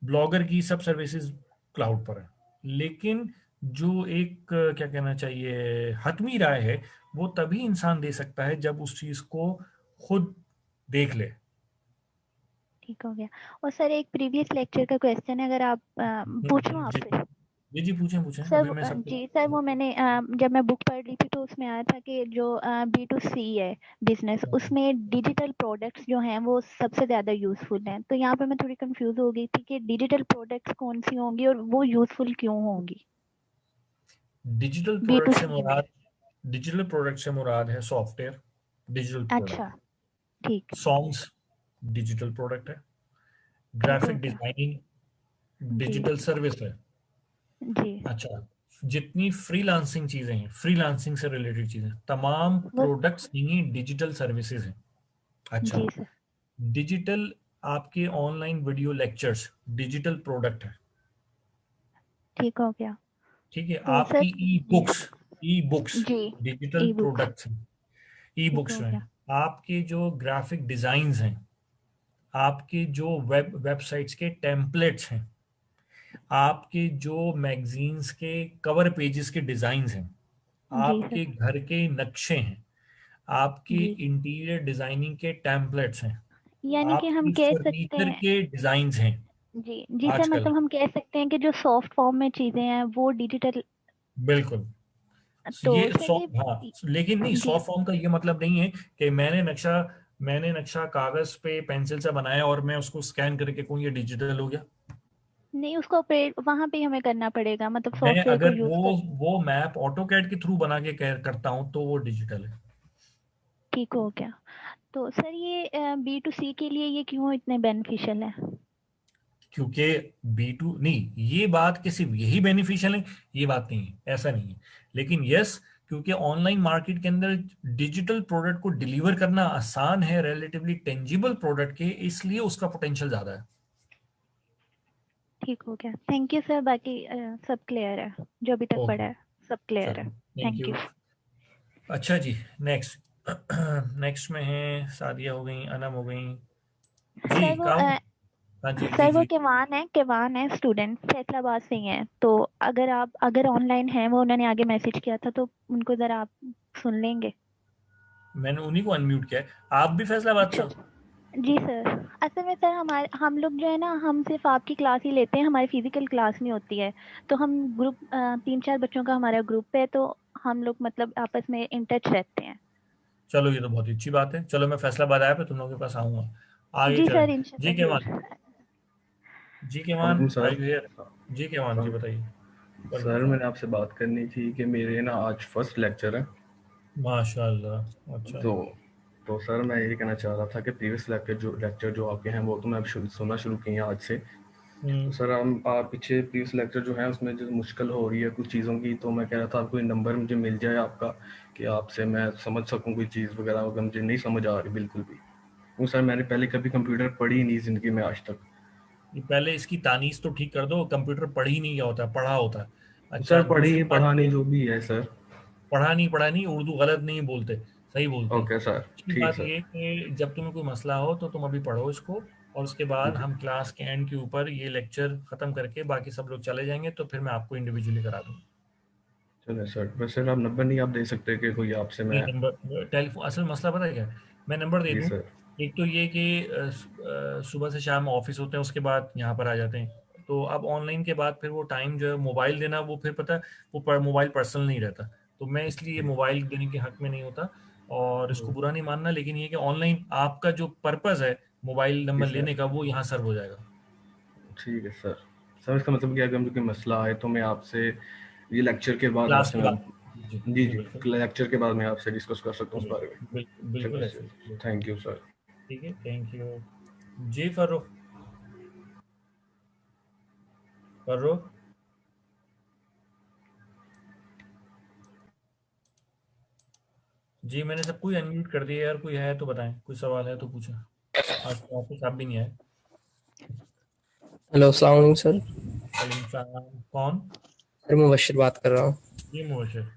ब्लॉगर की सब सर्विसेज क्लाउड पर है। लेकिन जो एक क्या कहना चाहिए हतमी राय है, वो तभी इंसान दे सकता है जब उस चीज को खुद देख ले। ठीक हो गया। और सर एक प्रीवियस लेक्चर का क्वेश्चन है, अगर आप पूछूं जी आपसे? जी पूछें पूछें, सर अभी मैं सबको। जी सर, वो मैंने जब मैं बुक पढ़ रही थी तो उसमें आया था कि जो B2C है बिजनेस, उसमें डिजिटल प्रोडक्ट्स जो हैं वो सबसे ज़्यादा यूज़फुल हैं। तो यहाँ पे मैं थोड़ी कंफ्यूज हो गई थी कि डिजिटल प्रोडक्ट्स कौन सी होंगी और वो यूज़फुल क्यों होंगी डिजिटल प्रोडक्ट से B2C में? मुराद डिजिटल प्रोडक्ट से मुराद है सॉफ्टवेयर डिजिटल अच्छा। प्रोडक्ट, ठीक। सॉन्ग्स डिजिटल प्रोडक्ट है, ठीक हो ग्राफिक गया। डिजाइनिंग जी डिजिटल सर्विस है। जी। अच्छा, जितनी फ्रीलांसिंग चीजें हैं, फ्रीलांसिंग से रिलेटेड चीजें, तमाम वो प्रोडक्ट्स ही डिजिटल सर्विसेज हैं। अच्छा, जी सर। डिजिटल आपके online video lectures digital product है। ठीक हो गया। ठीक है। तो सर आपकी जी ई बुक्स जी डिजिटल ई बुक्स। प्रोडक्ट्स हैं। ई ठीक बुक्स हो में गया। आपके जो ग्राफिक डिजाइन्स हैं, आपके जो वेबसाइट्स के टेम्पलेट्स हैं, आपके जो मैगजीन्स के कवर पेजेस के डिजाइन्स हैं, जी सर। आपके घर के नक्शे हैं, आपके जी इंटीरियर डिजाइनिंग के टेम्पलेट्स हैं, यानी कि हम आपकी कह सकते फर्नीचर हैं। के डिजाइन्स हैं जी जी सर, आजकल। मतलब हम कह सकते हैं कि जो सॉफ्ट फॉर्म में चीजें हैं वो डिजिटल। बिल्कुल। तो ये सर ये। सॉफ्ट, हाँ, लेकिन नहीं, जी सॉफ्ट फॉर्म का ये मतलब नहीं है कि मैंने नक्शा कागज पे पेंसिल से बनाया और मैं उसको स्कैन करके कहूँ ये डिजिटल हो गया। नहीं, उसको ऑपरेट वहां पे ही हमें करना पड़ेगा, मतलब मैं सॉफ्टवेयर को अगर यूज कर। वो मैप ऑटोकैड के थ्रू बना के करता हूँ तो वो डिजिटल है। ठीक हो गया। तो सर ये B2C के लिए ये क्यों इतने बेनिफिशियल है? क्योंकि बी टू नहीं, ये बात कि सिर्फ यही बेनिफिशियल है, ये बात नहीं है, ऐसा नहीं है। लेकिन यस, क्योंकि ऑनलाइन मार्केट के अंदर डिजिटल प्रोडक्ट को डिलीवर करना आसान है रिलेटिवली टेंजिबल प्रोडक्ट के, इसलिए उसका पोटेंशियल ज्यादा है। ठीक हो गया, थैंक यू सर। बाकी सब क्लियर है, जो अभी तक पढ़ा ओके, है सब क्लियर है। चलो, थैंक थैंक यू। यू। अच्छा जी, नेक्स्ट। नेक्स्ट में है सादिया हो गई, अनम हो गई जी, सर वो काम। हाँ जी जी सर वो जी। केवान है स्टूडेंट, फैसलाबाद से ही है। तो अगर ऑनलाइन है, वो उन्होंने आगे मैसेज किया था, तो उनको जरा आप सुन लेंगे। मैंने उन्हीं को अनम्यूट किया है। आप भी फैसलाबाद से अच्छा हो? जी सर। असल में सर हम लोग जो है ना, हम सिर्फ आपकी क्लास ही लेते हैं, हमारी फिजिकल क्लास नहीं होती है। तो हम ग्रुप 3-4 बच्चों का हमारा ग्रुप है, तो हम लोग मतलब आपस में इन टच रहते हैं। चलो, ये तो बहुत ही अच्छी बात है। चलो, मैं फैसलाबाद आया पे तुम लोगों के पास आऊंगा। आगे जी चलें। सर, जी इंशाल्लाह केमान। जरूर। जी केमान, वालेकुम आर सर। You here? जी केमान जी, बताइए। वालेकुम सर सलाम। मैंने आपसे बात करनी थी कि मेरे ना आज फर्स्ट लेक्चर है। माशाल्लाह, अच्छा। तो तो सर मैं ये कहना चाह रहा था कि प्रीवियस लेक्चर जो आपके हैं वो तो मैं अब सुनना शुरू किए हैं आज से। तो हम्म। सर हम आप पीछे प्रीवियस लेक्चर जो है उसमें जो मुश्किल हो रही है कुछ चीज़ों की, तो मैं कह रहा था कोई नंबर मुझे मिल जाए आपका कि आपसे मैं समझ सकूं कोई चीज़ वगैरह, अगर मुझे नहीं समझ आ रही बिल्कुल भी। क्योंकि सर मैंने पहले कभी कंप्यूटर पढ़ी ही नहीं ज़िंदगी में आज तक। ये पहले इसकी तानीस तो ठीक कर दो, कंप्यूटर पढ़ ही नहीं गया होता है, पढ़ा होता है। अच्छा, सर दूसरी पढ़ी बात पढ़ा नहीं ये, जो भी है सर। पढ़ा नहीं, उर्दू गलत नहीं बोलते, सही बोलते हैं। Okay sir. अच्छी ठीक बात सर। ये कि जब तुम्हें कोई मसला हो तो तुम अभी पढ़ो इसको, और उसके बाद जी हम क्लास के एंड के ऊपर ये लेक्चर खत्म करके बाकी सब लोग चले जाएंगे, तो फिर मैं आपको इंडिविजुअली करा दूंगा। चलो सर, बस सर आप नंबर नहीं आप दे सकते कि कोई आपसे नहीं, मैं। नंबर टेलीफोन, असल मसला पता है क्या है? मैं नंबर दे जी दूं। सर। एक तो ये कि सुबह से शाम ऑफिस होते हैं, उसके बाद यहाँ पर आ जाते हैं, तो अब ऑनलाइन के बाद फिर वो टाइम जो है मोबाइल देना, वो फिर पता है, वो मोबाइल पर्सनल नहीं रहता। तो मैं इसलिए जी। मोबाइल देने के हक में नहीं होता, और इसको हम्म, बुरा नहीं मानना, लेकिन ये कि ऑनलाइन आपका जो पर्पस है मोबाइल जी नंबर सर। लेने का, वो यहाँ सर्व हो जाएगा। ठीक है सर। सर इसका मतलब क्या है, अगर मुझे कोई मसला आए तो मैं आपसे ये लेक्चर के बाद क्लास आपसे के मैं। बाद। जी जी जी, जी। बिल्कुल। लेक्चर के बाद मैं आपसे डिस्कस कर सकता हूँ उस बिल्कुल बारे में। बिल्कुल चलो बिल्कुल ऐसे ही, सर, बिल्कुल। Thank you sir. ठीक है, थैंक यू। जी फर्रुख, फर्रुख। जी, मैंने सबको ही अनम्यूट कर दिया यार। कोई है तो बताएं, कोई सवाल है तो पूछें। आज तो ऑफिस आप भी नहीं आए। हेलो, अस्सलाम वालेकुम सर। वालेकुम सलाम, कौन? सर मुबशिर बात कर रहा हूँ। जी मुबशिर।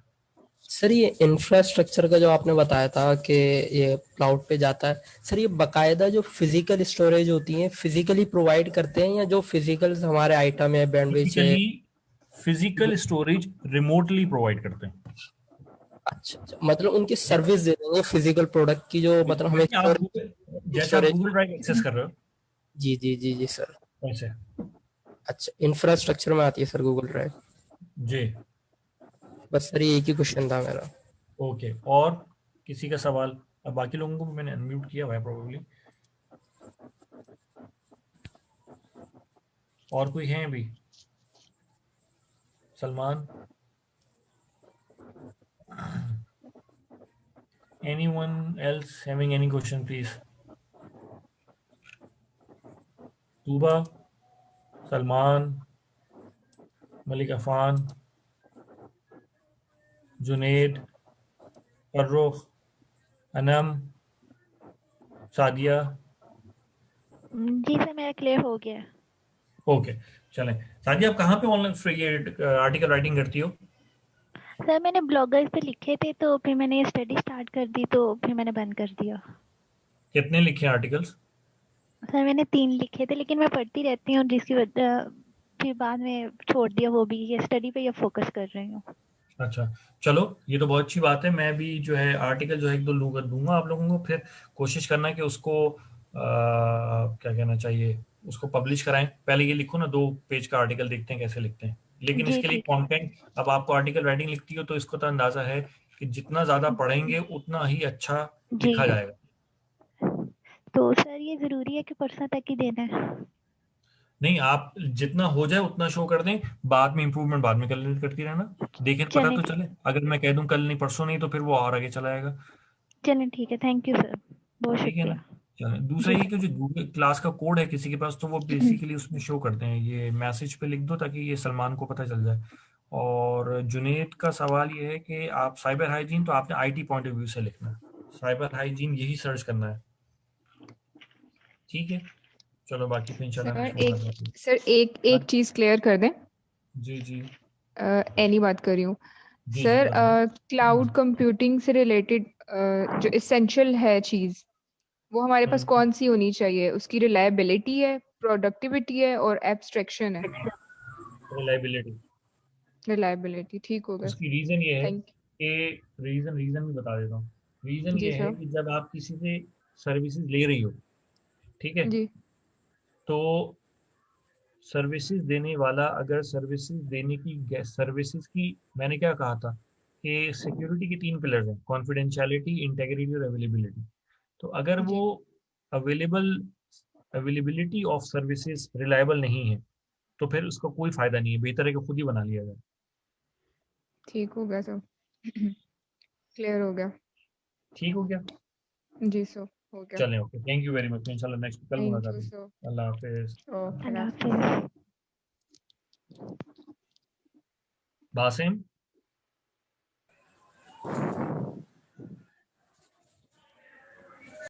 सर ये इंफ्रास्ट्रक्चर का जो आपने बताया था कि ये क्लाउड पे जाता है, सर ये बकायदा जो फिजिकल स्टोरेज होती है फिजिकली प्रोवाइड करते हैं, या जो फिजिकल हमारे आइटम है बैंडविच है? Physically, physical storage remotely provide करते हैं। अच्छा अच्छा, मतलब उनकी सर्विस दे देंगे फिजिकल प्रोडक्ट की, जो मतलब हमें जैसे आप स्टोरेज। गूगल ड्राइव एक्सेस कर रहे हो जी जी जी जी सर। वैसे। अच्छा, इंफ्रास्ट्रक्चर में आती है सर गूगल ड्राइव। जी। बस सर ये एक ही क्वेश्चन था मेरा। ओके, और किसी का सवाल? अब बाकी लोगों को भी मैंने अनम्यूट किया हुआ है प्रोबेबली। और कोई है अभी? Salman, anyone else having any question please? Tuba, Salman, Malik Afan, Junaid, Farrukh, Anam, Sadia. जी सर, मेरा क्लियर हो गया है। ओके, चलें। सादिया, आप कहाँ पे ऑनलाइन ये आर्टिकल राइटिंग करती हो? सर मैंने ब्लॉगर्स पे लिखे थे तो फिर मैंने स्टडी स्टार्ट कर दी तो फिर मैंने बंद कर दिया। कितने लिखे आर्टिकल्स? सर मैंने 3 लिखे थे लेकिन मैं पढ़ती रहती हूँ जिसकी वजह फिर बाद में छोड़ दिया, वो भी ये स्टडी पे ये फोकस कर रही हूँ। अच्छा, चलो ये तो बहुत अच्छी बात है। मैं भी जो है आर्टिकल जो है 1-2 लोग दूंगा आप लोगों को, फिर कोशिश करना कि उसको क्या कहना चाहिए, उसको पब्लिश कराएं। पहले ये लिखो ना, 2 पेज का आर्टिकल, देखते हैं कैसे लिखते हैं। लेकिन जी इसके लिए ठीक है। कंटेंट, अब आपको आर्टिकल राइटिंग लिखती हो तो इसको तो अंदाजा है कि जितना ज्यादा पढ़ेंगे उतना ही अच्छा जी लिखा जाएगा। तो सर ये जरूरी है कि परसों तक ही देना है? नहीं, आप जितना हो जाए उतना शो कर दें, बाद में इंप्रूवमेंट बाद में करती रहना। देखें पता चलें तो चले, अगर मैं कह दूं कल नहीं परसों नहीं तो फिर वो और आगे चला जाएगा। चलें ठीक है, थैंक यू सर, बहुत ठीक है ना? शुक्रिया। चलो, दूसरा जी ये कि सर। जो गूगल क्लास का कोड है किसी के पास तो वो बेसिकली उसमें शो करते हैं, ये मैसेज पे लिख दो ताकि ये सलमान को पता चल जाए। और जुनेद का सवाल ये है कि आप साइबर हाइजीन, तो आपने आईटी पॉइंट ऑफ व्यू से लिखना है, साइबर हाइजीन यही सर्च करना है। ठीक है, चलो बाकी तो इंशाल्लाह सर नेक्स्ट में एक मुलाकात होगी। सर एक एक चीज क्लियर कर दें। जी जी एनी बात कर रही हूँ जी जी सर। बताएं। क्लाउड कंप्यूटिंग से रिलेटेड जो इसेंशियल है चीज, वो हमारे पास हम्म, कौन सी होनी चाहिए? उसकी रिलायबिलिटी है, प्रोडक्टिविटी है, और एब्स्ट्रैक्शन है? रिलायबिलिटी। रिलायबिलिटी, ठीक हो गया। उसकी रीजन ये है थैंक कि रीजन भी बता देता हूँ। रीजन जी ये है सर। कि जब आप किसी से सर्विसेज ले रही हो, ठीक है, जी तो सर्विसेज देने वाला अगर सर्विसेज देने की सर्विसेज की, मैंने क्या कहा था कि सिक्योरिटी के 3 पिलर्स हैं, कॉन्फिडेंशियलिटी, इंटेग्रिटी और अवेलेबिलिटी। तो अगर वो जी available availability of services reliable नहीं है तो फिर उसका कोई फायदा नहीं है, बेहतर है कि खुद ही बना लिया जाए। ठीक हो गया सर। क्लियर हो गया। ठीक हो गया? जी सर, हो गया। चलें, okay, thank you very much, इंशाल्लाह नेक्स्ट कल थैंक मुलाकात यू होगी। सर। अल्लाह हाफिज। ओके, अल्लाह अल्लाह हाफिज़। हाफिज। बासिम।